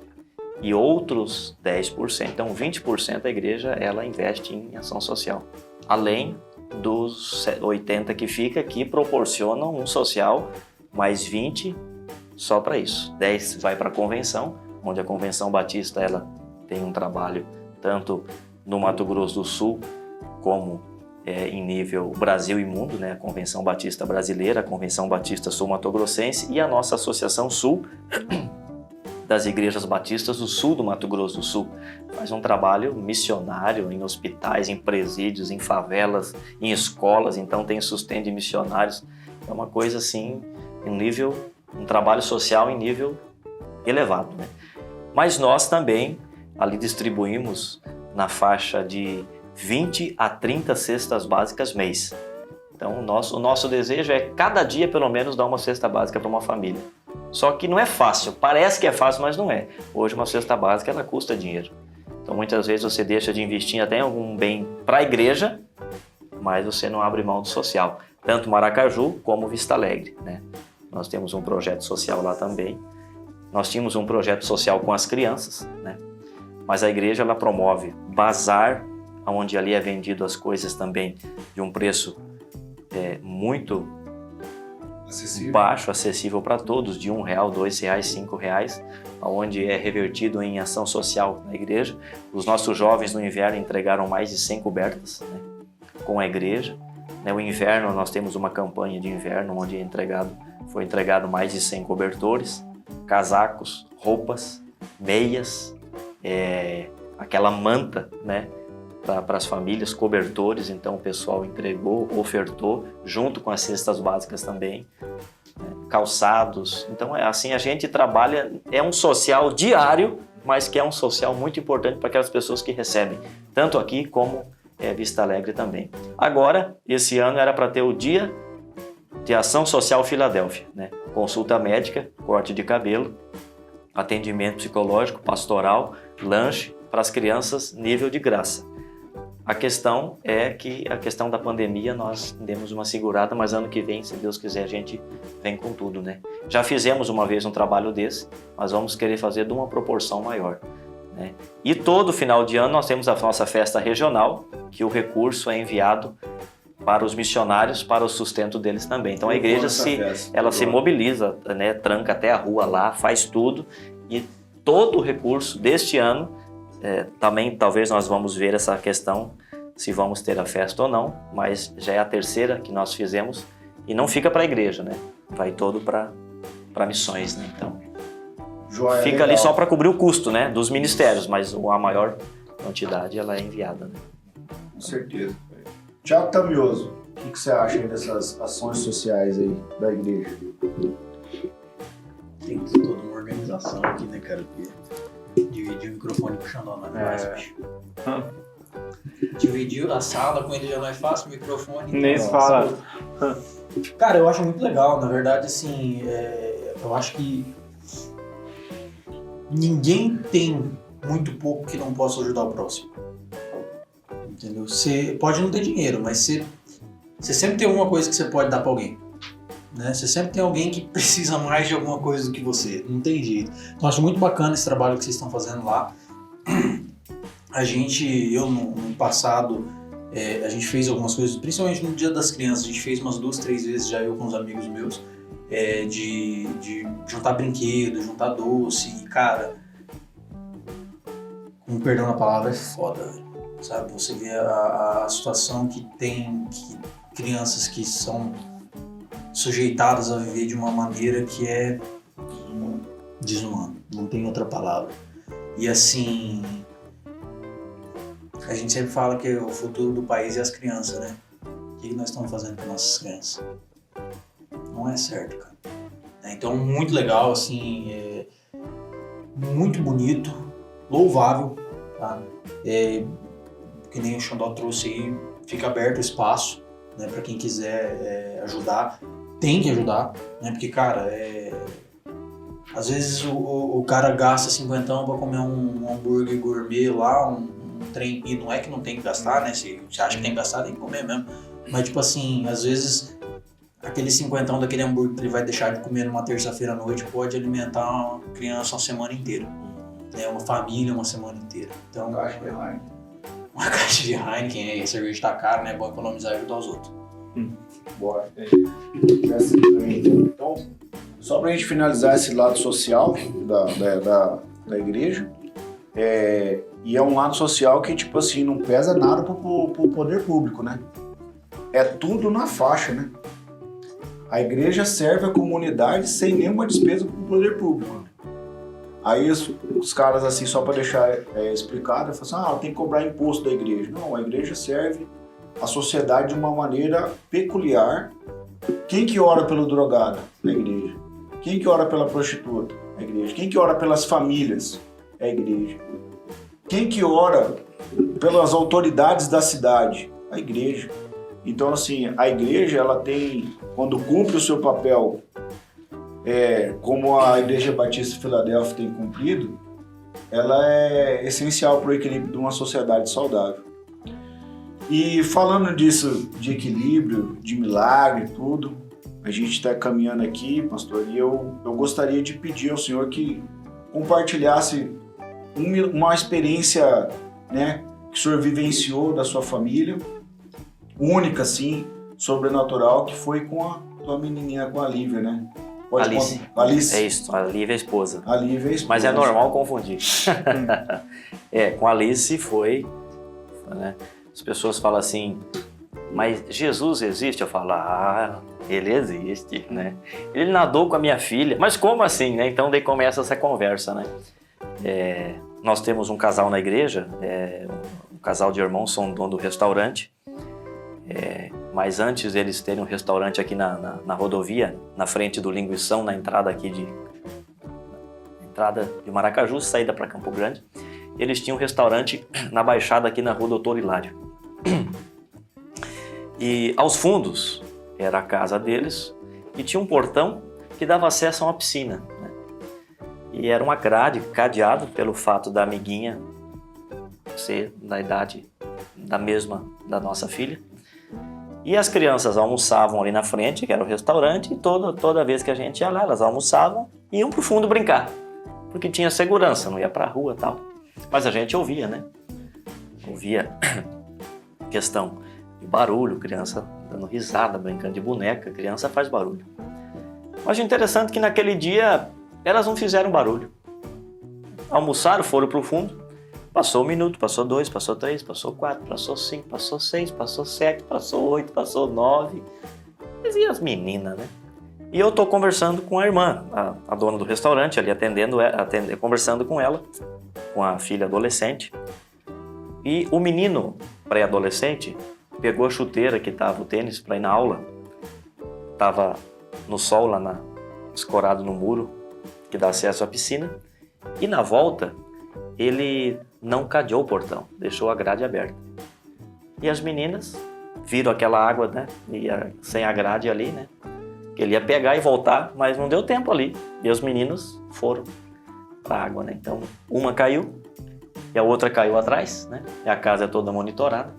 e outros 10%, então 20% da igreja, ela investe em ação social, além dos 80 que fica, que proporcionam um social, mais 20 só para isso. 10 vai para a convenção, onde a Convenção Batista ela tem um trabalho tanto no Mato Grosso do Sul como em nível Brasil e mundo, né? A Convenção Batista Brasileira, a Convenção Batista Sul-Mato-Grossense e a nossa Associação Sul das Igrejas Batistas do Sul do Mato Grosso do Sul. Faz um trabalho missionário em hospitais, em presídios, em favelas, em escolas, então tem sustento de missionários. É uma coisa assim, um trabalho social em nível elevado, né? Mas nós também ali distribuímos na faixa de 20 a 30 cestas básicas mês. Então, o nosso desejo é cada dia, pelo menos, dar uma cesta básica para uma família. Só que não é fácil, parece que é fácil, mas não é. Hoje, uma cesta básica, ela custa dinheiro. Então, muitas vezes, você deixa de investir até em algum bem para a igreja, mas você não abre mão do social. Tanto Maracaju como Vista Alegre, né? Nós temos um projeto social lá também. Nós tínhamos um projeto social com as crianças, né? Mas a igreja, ela promove bazar, onde ali é vendido as coisas também de um preço muito baixo, acessível para todos, de R$1, R$2, R$5, onde é revertido em ação social na igreja. Os nossos jovens no inverno entregaram mais de 100 cobertas, né, com a igreja. No inverno nós temos uma campanha de inverno onde foi entregado mais de 100 cobertores, casacos, roupas, meias, aquela manta, né, para as famílias, cobertores. Então o pessoal entregou, ofertou, junto com as cestas básicas também, né, calçados. Então assim, a gente trabalha, é um social diário, mas que é um social muito importante para aquelas pessoas que recebem, tanto aqui como Vista Alegre também. Agora, esse ano era para ter o Dia de Ação Social Filadélfia, né? Consulta médica, corte de cabelo, atendimento psicológico, pastoral, lanche para as crianças, nível de graça. A questão é que a questão da pandemia nós demos uma segurada, mas ano que vem, se Deus quiser, a gente vem com tudo, né? Já fizemos uma vez um trabalho desse, mas vamos querer fazer de uma proporção maior, né? E todo final de ano nós temos a nossa festa regional, que o recurso é enviado para os missionários, para o sustento deles também. Então a igreja se mobiliza, né? Tranca até a rua lá, faz tudo, e todo o recurso deste ano também talvez nós vamos ver essa questão, se vamos ter a festa ou não, mas já é a terceira que nós fizemos e não fica para a igreja, né? Vai todo para missões, né? Então, fica ali só para cobrir o custo, né, dos ministérios, mas a maior quantidade ela é enviada, né? Com certeza. Tiago Tamioso, o que você acha aí dessas ações sociais aí da igreja? Tem que ter toda uma organização aqui, né, cara? Dividir o microfone com o Xandó não é fácil, bicho. Dividir a sala com ele já não é fácil, o microfone... Nem se fala. Cara, eu acho muito legal, na verdade, assim, eu acho que ninguém tem muito pouco que não possa ajudar o próximo. Entendeu? Você pode não ter dinheiro, mas você sempre tem alguma coisa que você pode dar pra alguém. Né? Você sempre tem alguém que precisa mais de alguma coisa do que você, não tem jeito. Então acho muito bacana esse trabalho que vocês estão fazendo lá. Eu no passado, a gente fez algumas coisas, principalmente no Dia das Crianças, a gente fez umas 2, 3 vezes já, eu com os amigos meus, de juntar brinquedo, juntar doce, e cara, com perdão na palavra, é foda, sabe? Você vê a situação que tem crianças que são sujeitadas a viver de uma maneira que é desumana, não tem outra palavra. E assim, a gente sempre fala que o futuro do país é as crianças, né? O que nós estamos fazendo com nossas crianças? Não é certo, cara. Então, muito legal, assim, muito bonito, louvável, tá? Que nem o Xandó trouxe aí, fica aberto o espaço, né, para quem quiser ajudar. Tem que ajudar, né? Porque, cara, às vezes o cara gasta 50 pra comer um hambúrguer gourmet lá, um trem, e não é que não tem que gastar, né? Se você acha que tem que gastar, tem que comer mesmo. Mas, tipo assim, às vezes aquele 50 daquele hambúrguer que ele vai deixar de comer numa terça-feira à noite pode alimentar uma criança uma semana inteira, né? Uma família uma semana inteira. Então, uma caixa de Heineken, a cerveja tá cara, né? É bom economizar e ajudar os outros. Bora. Então, só pra gente finalizar esse lado social da igreja, e é um lado social que, tipo assim, não pesa nada pro poder público, né? É tudo na faixa, né? A igreja serve a comunidade sem nenhuma despesa pro poder público. Aí os caras, assim, só pra deixar explicado, falam assim, tem que cobrar imposto da igreja. Não, a igreja serve a sociedade de uma maneira peculiar. Quem que ora pelo drogado? A igreja. Quem que ora pela prostituta? A igreja. Quem que ora pelas famílias? É a igreja. Quem que ora pelas autoridades da cidade? A igreja. Então, assim, a igreja, ela tem, quando cumpre o seu papel, como a Igreja Batista de Filadélfia tem cumprido, ela é essencial para o equilíbrio de uma sociedade saudável. E falando disso, de equilíbrio, de milagre, tudo, a gente está caminhando aqui, pastor, e eu gostaria de pedir ao senhor que compartilhasse uma experiência, né, que o senhor vivenciou da sua família, única, assim, sobrenatural, que foi com a tua menininha, com a Lívia, né? Alice. Alice. É isso, a Lívia é a esposa. A Lívia é a esposa. Mas é normal confundir. Com a Alice foi, né? As pessoas falam assim, mas Jesus existe? Eu falo, ele existe, né? Ele nadou com a minha filha, mas como assim, né? Então daí começa essa conversa, né? Nós temos um casal na igreja, um casal de irmãos, são dono do restaurante, mas antes eles terem um restaurante aqui na rodovia, na frente do Linguição, na entrada aqui de Maracaju, saída para Campo Grande, eles tinham um restaurante na Baixada aqui na rua Doutor Hilário. E aos fundos era a casa deles e tinha um portão que dava acesso a uma piscina, né? E era uma grade cadeado pelo fato da amiguinha ser da idade da mesma da nossa filha. E as crianças almoçavam ali na frente, que era o restaurante, e toda vez que a gente ia lá, elas almoçavam e iam pro fundo brincar, porque tinha segurança, não ia pra rua e tal. Mas a gente ouvia, né? Ouvia questão de barulho, criança dando risada, brincando de boneca, criança faz barulho. Mas o interessante é que naquele dia elas não fizeram barulho. Almoçaram, foram pro fundo, passou 1 minuto, passou 2, passou 3, passou 4, passou 5, passou 6, passou 7, passou 8, passou 9. E as meninas, né? E eu tô conversando com a irmã, a dona do restaurante, ali conversando com ela, com a filha adolescente. E o menino pré-adolescente pegou a chuteira que tava o tênis para ir na aula. Tava no sol lá escorado no muro que dá acesso à piscina. E na volta ele não cadeou o portão, deixou a grade aberta. E as meninas viram aquela água, né, sem a grade ali, né, que ele ia pegar e voltar, mas não deu tempo ali. E os meninos foram para a água, né. Então uma caiu e a outra caiu atrás, né, e a casa é toda monitorada.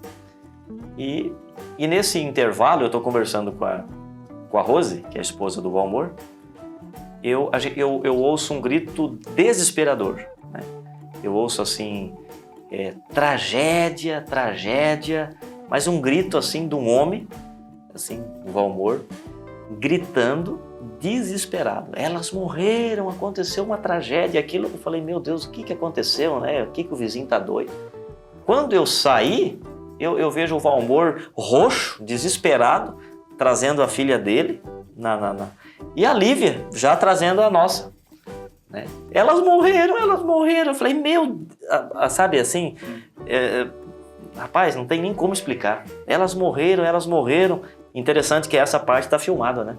E nesse intervalo eu estou conversando com a Rose, que é a esposa do Valmor. Eu ouço um grito desesperador, né? Eu ouço assim, tragédia, mas um grito assim de um homem, assim, o Valmor, gritando, desesperado. Elas morreram, aconteceu uma tragédia, aquilo. Eu falei, meu Deus, o que aconteceu, né? O que o vizinho tá doido? Quando eu saí, eu vejo o Valmor roxo, desesperado, trazendo a filha dele, e a Lívia já trazendo a nossa. Né? Elas morreram. Eu falei, sabe assim, rapaz, não tem nem como explicar. Elas morreram. Interessante que essa parte está filmada, né?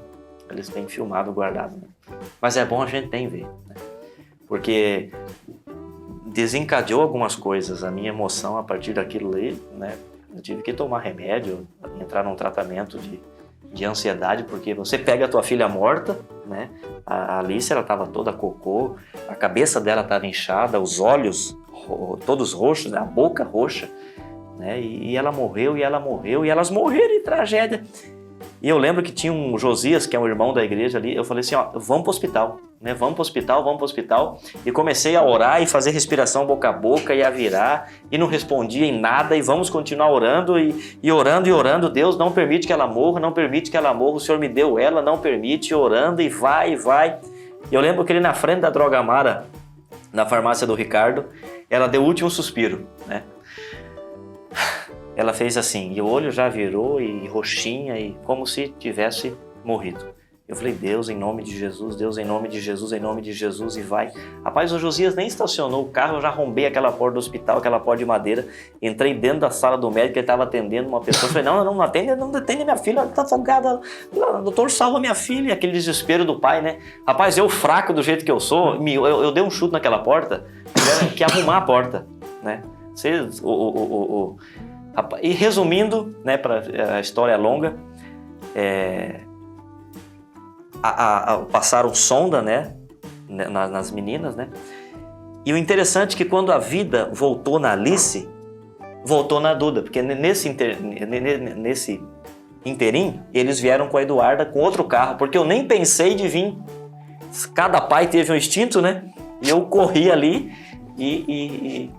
Eles têm filmado, guardado. Né? Mas é bom a gente ver, né? Porque desencadeou algumas coisas, a minha emoção a partir daquilo ali, né? Eu tive que tomar remédio, entrar num tratamento de ansiedade, porque você pega a tua filha morta, né? A Alice, ela estava toda cocô, a cabeça dela estava inchada, os olhos todos roxos, a boca roxa, né? E ela morreu, e elas morreram em tragédia. E eu lembro que tinha um Josias, que é um irmão da igreja ali, eu falei assim, vamos pro hospital, né? Vamos pro hospital. E comecei a orar e fazer respiração boca a boca e a virar, e não respondia em nada, e vamos continuar orando, e orando, Deus não permite que ela morra, o Senhor me deu ela, não permite, orando, e vai. E eu lembro que ele na frente da Droga Amara, na farmácia do Ricardo, ela deu o último suspiro, né? Ela fez assim, e o olho já virou, e roxinha, e como se tivesse morrido. Eu falei, Deus, em nome de Jesus, Deus, em nome de Jesus, e vai. Rapaz, o Josias nem estacionou o carro, eu já arrombei aquela porta do hospital, aquela porta de madeira, entrei dentro da sala do médico, ele estava atendendo uma pessoa, eu falei, não atende minha filha, ela está afogada, doutor, salva minha filha, aquele desespero do pai, né? Rapaz, eu fraco do jeito que eu sou, eu dei um chute naquela porta, que arrumar a porta, né? E resumindo, né, a história é longa, passaram sonda, né, nas meninas, né? E o interessante é que quando a vida voltou na Alice, voltou na Duda, porque nesse inteirinho, eles vieram com a Eduarda com outro carro, porque eu nem pensei de vir. Cada pai teve um instinto, né? E eu corri ali e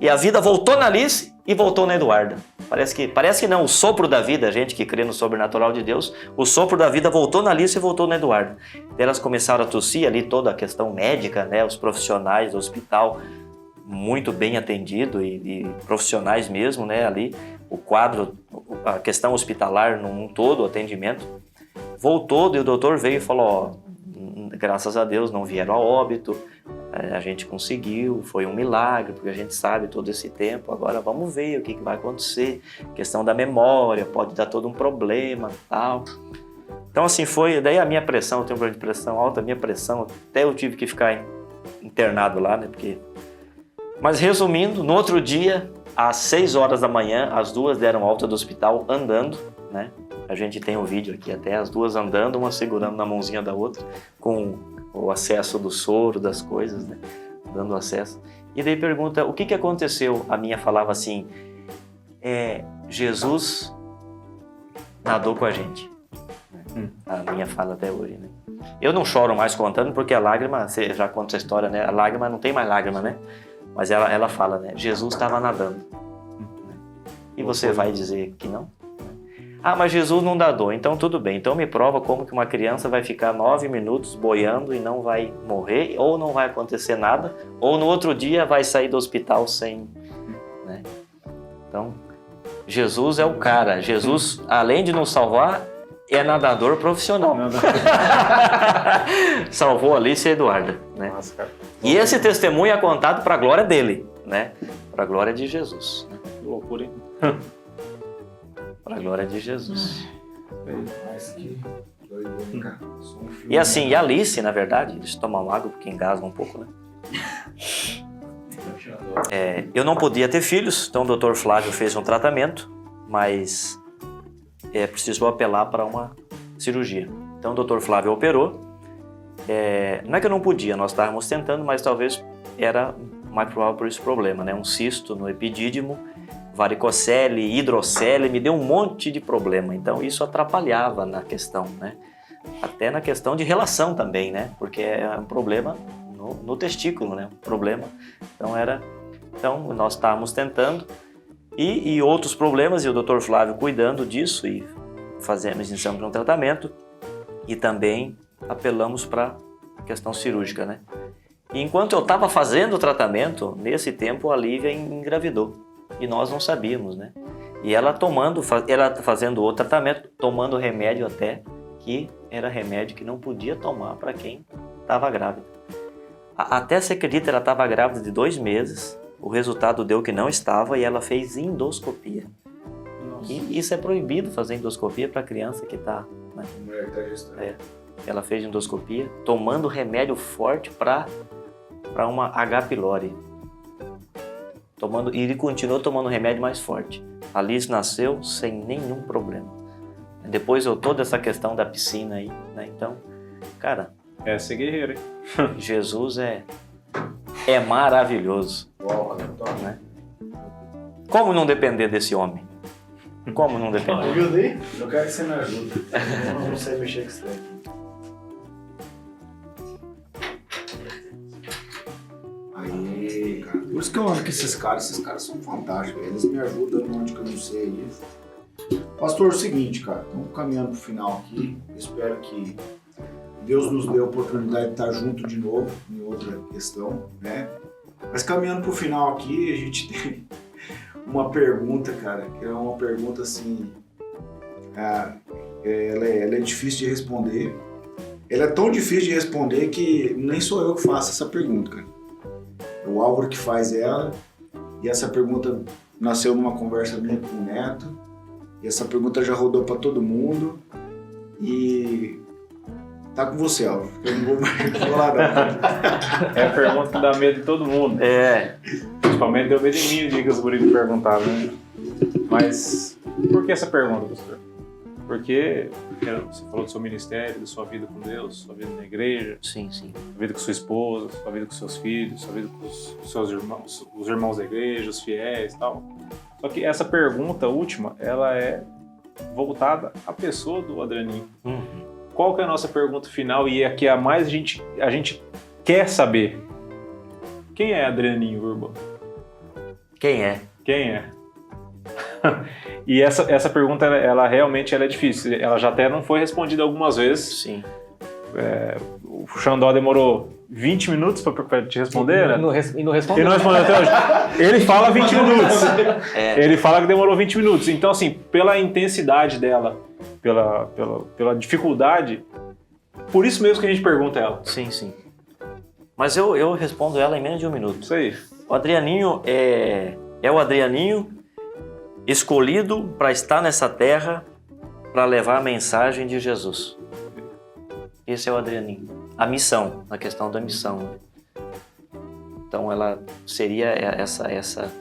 a vida voltou na Alice e voltou na Eduarda. Parece que não, o sopro da vida, a gente que crê no sobrenatural de Deus, o sopro da vida voltou na Alice e voltou na Eduarda. Elas começaram a tossir ali, toda a questão médica, né? Os profissionais do hospital muito bem atendido e profissionais mesmo, né? Ali, o quadro, a questão hospitalar num todo, o atendimento, voltou e o doutor veio e falou, graças a Deus não vieram a óbito, a gente conseguiu, foi um milagre, porque a gente sabe todo esse tempo, agora vamos ver o que vai acontecer, questão da memória, pode dar todo um problema, tal. Então assim foi, daí a minha pressão, eu tenho um problema de pressão alta, a minha pressão, até eu tive que ficar internado lá, né, porque... Mas resumindo, no outro dia, às 6 horas da manhã, as duas deram alta do hospital andando, né, a gente tem um vídeo aqui até, as duas andando, uma segurando na mãozinha da outra, com o acesso do soro, das coisas, né? Dando acesso. E daí pergunta, o que aconteceu? A minha falava assim, Jesus nadou com a gente. A minha fala até hoje, né? Eu não choro mais contando, porque a lágrima, você já conta essa história, né? A lágrima não tem mais lágrima, né? Mas ela fala, né? Jesus estava nadando. E você vai dizer que não? Ah, mas Jesus não nadou, então tudo bem. Então me prova como que uma criança vai ficar 9 minutos boiando e não vai morrer, ou não vai acontecer nada, ou no outro dia vai sair do hospital sem... Né? Então, Jesus é o cara. Jesus, além de nos salvar, é nadador profissional. Salvou Alice e Eduarda. Né? Nossa, cara. E esse testemunho é contado para a glória dele, né? Para a glória de Jesus. Né? Que loucura, hein? Para a glória de Jesus. Mas que doido, cara. E assim, e a Alice, na verdade, deixa eu tomar uma água porque engasga um pouco, né? Eu não podia ter filhos, então o Dr. Flávio fez um tratamento, mas precisou apelar para uma cirurgia. Então o Dr. Flávio operou. Não é que eu não podia, nós estávamos tentando, mas talvez era mais provável por esse problema, né? Um cisto no epidídimo, varicocele, hidrocele, me deu um monte de problema. Então isso atrapalhava na questão, né? Até na questão de relação também, né? Porque é um problema no testículo, né? Um problema. Então nós estávamos tentando e outros problemas, e o Dr. Flávio cuidando disso e iniciamos um tratamento e também apelamos para a questão cirúrgica, né? E enquanto eu estava fazendo o tratamento, nesse tempo a Lívia engravidou. E nós não sabíamos, né? E ela fazendo o tratamento, tomando remédio até, que era remédio que não podia tomar para quem estava grávida. Até se acredita, ela estava grávida de 2 meses, o resultado deu que não estava e ela fez endoscopia. Nossa. E isso é proibido, fazer endoscopia para criança que está... Né? Ela fez endoscopia, tomando remédio forte para uma H. pylori. E ele continuou tomando remédio mais forte. A Liz nasceu sem nenhum problema. Depois toda essa questão da piscina aí, né? Então, cara... Essa é guerreira, hein? Jesus é maravilhoso. Né? Como não depender desse homem? Como não depender? Ajudei? Eu quero que você me ajude. Eu não sei mexer com isso daí. Aí, cara. Por isso que eu amo com esses caras são fantásticos. Eles me ajudam onde que eu não sei isso. Pastor, é o seguinte, cara, estamos caminhando pro final aqui. Eu espero que Deus nos dê a oportunidade de estar junto de novo em outra questão, né? Mas caminhando pro final aqui, a gente tem uma pergunta, cara, que é uma pergunta assim, ela é difícil de responder. Ela é tão difícil de responder que nem sou eu que faço essa pergunta, cara. É o Álvaro que faz ela, e essa pergunta nasceu numa conversa minha com o Neto, e essa pergunta já rodou para todo mundo, e tá com você, Álvaro, eu não vou mais falar não. É a pergunta que dá medo de todo mundo. Principalmente deu medo de mim o dia que os guris me perguntaram, né? Mas por que essa pergunta, pastor? Porque você falou do seu ministério, da sua vida com Deus, sua vida na igreja, Sim, sim. sua vida com sua esposa, sua vida com seus filhos, sua vida com os seus irmãos, os irmãos da igreja, os fiéis e tal. Só que essa pergunta última, ela é voltada à pessoa do Adrianinho. Qual que é a nossa pergunta final e é que a mais a gente quer saber? Quem é Adrianinho Urbano? Quem é? Quem é? E essa pergunta, ela realmente é difícil. Ela já até não foi respondida algumas vezes. Sim. O Xandó demorou 20 minutos para te responder, né? E não Ele respondeu. não respondeu até hoje. Ele fala 20 minutos. É. Ele fala que demorou 20 minutos. Então, assim, pela intensidade dela, pela dificuldade, por isso mesmo que a gente pergunta ela. Sim, sim. Mas eu respondo ela em menos de um minuto. Isso aí. O Adrianinho é o Adrianinho escolhido para estar nessa terra para levar a mensagem de Jesus. Esse é o Adrianinho. A missão, a questão da missão. Então ela seria essa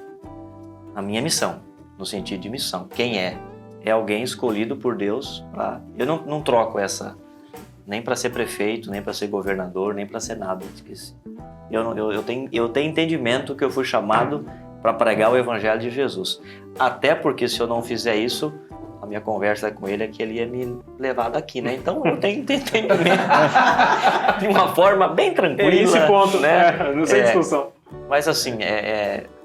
a minha missão, no sentido de missão. Quem é? É alguém escolhido por Deus para... Eu não troco essa, nem para ser prefeito, nem para ser governador, nem para ser nada. Esqueci. Eu tenho entendimento que eu fui chamado para pregar o evangelho de Jesus. Até porque se eu não fizer isso, a minha conversa com ele é que ele ia me levar daqui, né? Então eu tenho entendimento de uma forma bem tranquila. É esse ponto, né? Não sei discussão. Mas assim,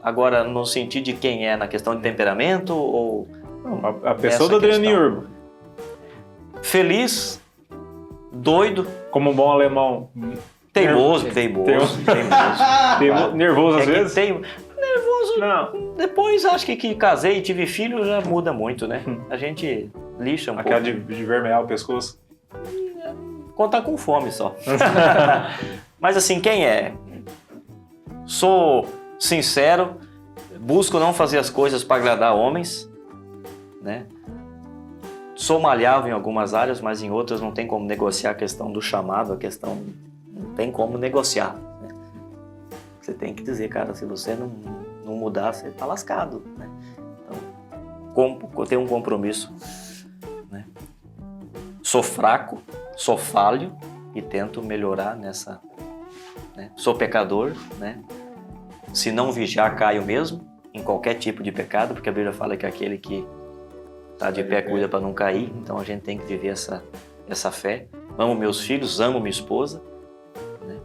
agora no sentido de quem é, na questão de temperamento ou... A pessoa do Adrianinho Urbano. Feliz, doido, Como um bom alemão. teimoso. Nervoso às vezes? Nervoso. Não. Depois acho que casei e tive filho já muda muito, né? A gente lixa um Aquela pouco. de vermelhar o pescoço. Quando tá com fome só. Mas assim, quem é? Sou sincero, busco não fazer as coisas para agradar homens, né? Sou malhável em algumas áreas, mas em outras não tem como negociar a questão do chamado, a questão não tem como negociar, né? Você tem que dizer, cara, se você não mudar, você tá lascado, né? Então, tenho um compromisso, né? Sou fraco, sou falho e tento melhorar nessa, né? Sou pecador, né? Se não vigiar, caio mesmo, em qualquer tipo de pecado, porque a Bíblia fala que aquele que está de pé cuida para não cair, então a gente tem que viver essa fé. Amo meus filhos, amo minha esposa, né?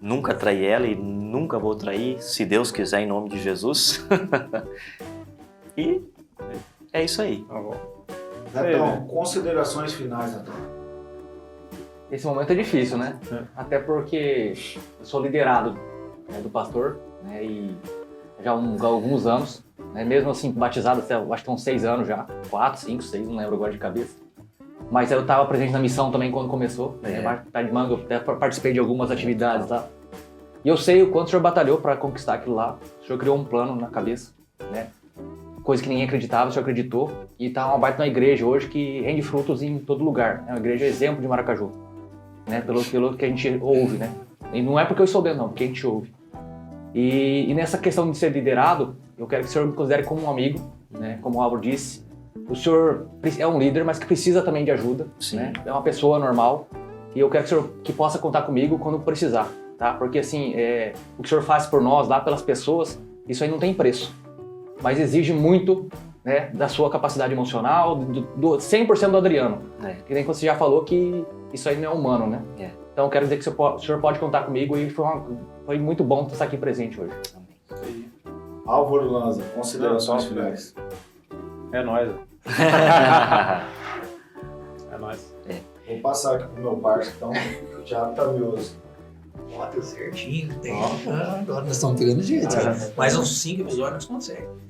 Nunca traí ela e nunca vou trair, se Deus quiser, em nome de Jesus. E é isso aí. Tá bom. Netão, considerações finais, Netão. Esse momento é difícil, né? Até porque eu sou liderado, né, do pastor, né, e já há alguns anos, né, mesmo assim, batizado, acho que uns 6 anos já, 4, 5, 6, não lembro agora de cabeça. Mas eu estava presente na missão também quando começou, né, Pé de Manga, eu até participei de algumas atividades lá. E eu sei o quanto o senhor batalhou para conquistar aquilo lá, o senhor criou um plano na cabeça, né? Coisa que ninguém acreditava, o senhor acreditou, e está uma baita na igreja hoje que rende frutos em todo lugar, é uma igreja exemplo de Maracaju, né? Pelo que a gente ouve, né? E não é porque eu estou dentro, não, porque a gente ouve. E nessa questão de ser liderado, eu quero que o senhor me considere como um amigo, né? Como o Álvaro disse, o senhor é um líder, mas que precisa também de ajuda, né? É uma pessoa normal, e eu quero que o senhor que possa contar comigo quando precisar, tá? Porque assim, o que o senhor faz por nós, lá pelas pessoas, isso aí não tem preço, mas exige muito, né, da sua capacidade emocional, do 100% do Adriano. Que nem você já falou que isso aí não é humano, né? Então eu quero dizer que o senhor pode contar comigo e foi muito bom estar aqui presente hoje. Álvaro Lanza, considerações finais. É nóis. É nóis. Vou passar aqui pro meu parceiro, então o Thiago tá mioso. Ó, deu certinho. Agora nós estamos pegando jeito. Mais uns 5 episódios nós conseguimos.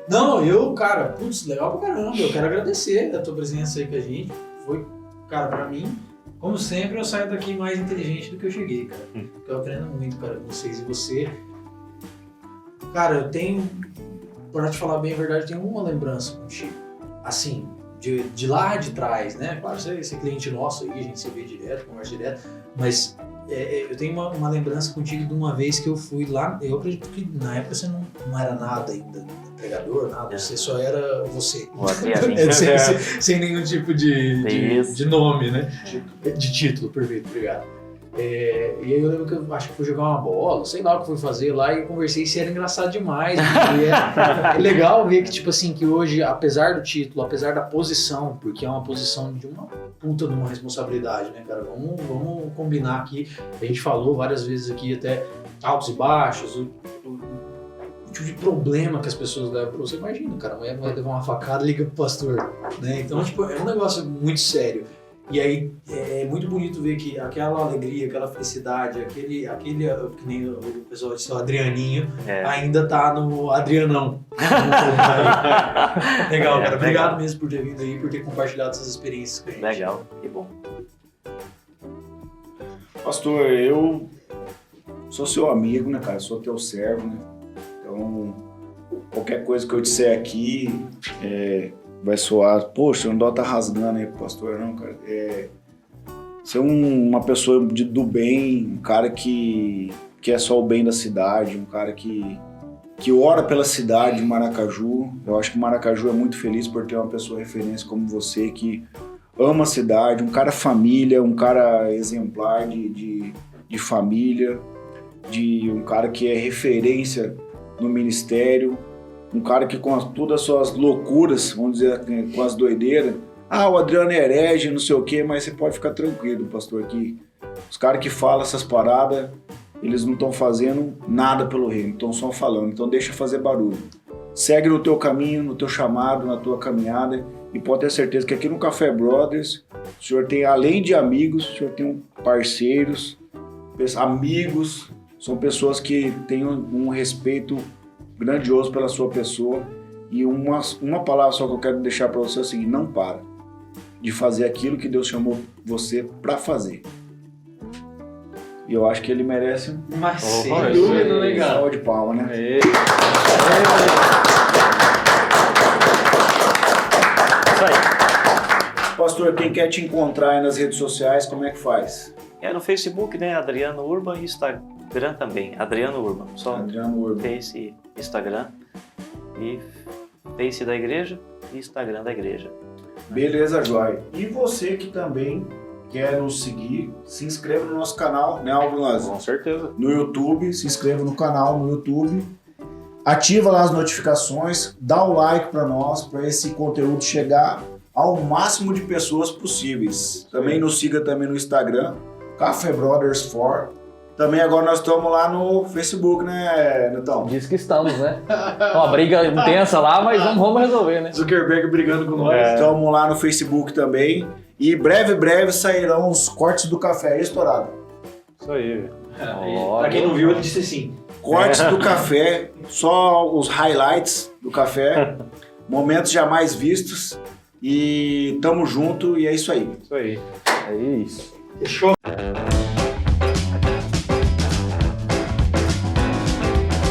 Não, cara, putz, legal pra caramba. Eu quero agradecer a tua presença aí com a gente. Foi, cara, pra mim, como sempre, eu saio daqui mais inteligente do que eu cheguei, cara. Porque eu aprendo muito, cara, com vocês. E você, cara, eu tenho, pra te falar bem a verdade, eu tenho uma lembrança contigo. Assim, de lá de trás, né? Claro, você é cliente nosso aí, a gente se vê direto, conversa direto, mas eu tenho uma lembrança contigo de uma vez que eu fui lá. Eu acredito que na época você não era nada ainda pregador, nada. Você só era você. O Adrianinho. sem nenhum tipo de nome, né? De título, perfeito, obrigado. E aí eu lembro que eu acho que fui jogar uma bola, sei lá o que fui fazer lá e conversei e era engraçado demais. É legal ver que, tipo assim, que hoje, apesar do título, apesar da posição, porque é uma posição de uma puta de uma responsabilidade, né, cara? Vamos combinar aqui. A gente falou várias vezes aqui, até altos e baixos, o tipo de problema que as pessoas levam pra você. Imagina, cara, amanhã vai levar uma facada, liga pro pastor, né? Então, tipo, é um negócio muito sério. E aí é muito bonito ver que aquela alegria, aquela felicidade, aquele que nem o pessoal disse, o Adrianinho, ainda tá no Adrianão. Legal, cara. Obrigado mesmo por ter vindo aí, por ter compartilhado essas experiências com a gente. Legal, que bom. Pastor, eu sou seu amigo, né, cara? Sou teu servo, né? Então, qualquer coisa que eu disser aqui vai soar, poxa, o Andó tá rasgando aí pro pastor, não, cara. Ser uma pessoa do bem, um cara que é só o bem da cidade, um cara que ora pela cidade de Maracaju. Eu acho que Maracaju é muito feliz por ter uma pessoa referência como você, que ama a cidade, um cara família, um cara exemplar de família, um cara que é referência no ministério, um cara que com todas as suas loucuras, vamos dizer, com as doideiras, o Adriano é herege, não sei o quê, mas você pode ficar tranquilo, pastor, que os caras que falam essas paradas, eles não estão fazendo nada pelo reino, estão só falando, então deixa fazer barulho. Segue no teu caminho, no teu chamado, na tua caminhada, e pode ter certeza que aqui no Café Brothers, o senhor tem, além de amigos, o senhor tem parceiros, amigos, são pessoas que têm um respeito grandioso pela sua pessoa. E uma palavra só que eu quero deixar para você é o seguinte: não para de fazer aquilo que Deus chamou você para fazer. E eu acho que ele merece mas sem dúvida, legal. Salva de palma, né? Isso aí. Pastor, quem quer te encontrar aí nas redes sociais, como é que faz? No Facebook, né? Adriano Urban, e Instagram também, Adriano Urban. Só Adriano Urban. Face, Instagram, e Face da igreja e Instagram da igreja. Beleza, joia. E você que também quer nos seguir, se inscreva no nosso canal, né, Álvaro Lanza? Com certeza. No YouTube, se inscreva no canal no YouTube, ativa lá as notificações, dá um like para nós, para esse conteúdo chegar ao máximo de pessoas possíveis. Também nos siga também no Instagram, Café Brothers 4. Também agora nós estamos lá no Facebook, né, Netão? Diz que estamos, né? Uma briga intensa lá, mas vamos resolver, né? Zuckerberg brigando com nós. Estamos lá no Facebook também. E breve sairão os cortes do café estourado. Isso aí. Pra quem não viu, ele disse assim. Cortes do café, só os highlights do café, momentos jamais vistos. E tamo junto e é isso aí. Isso aí. É isso. Fechou.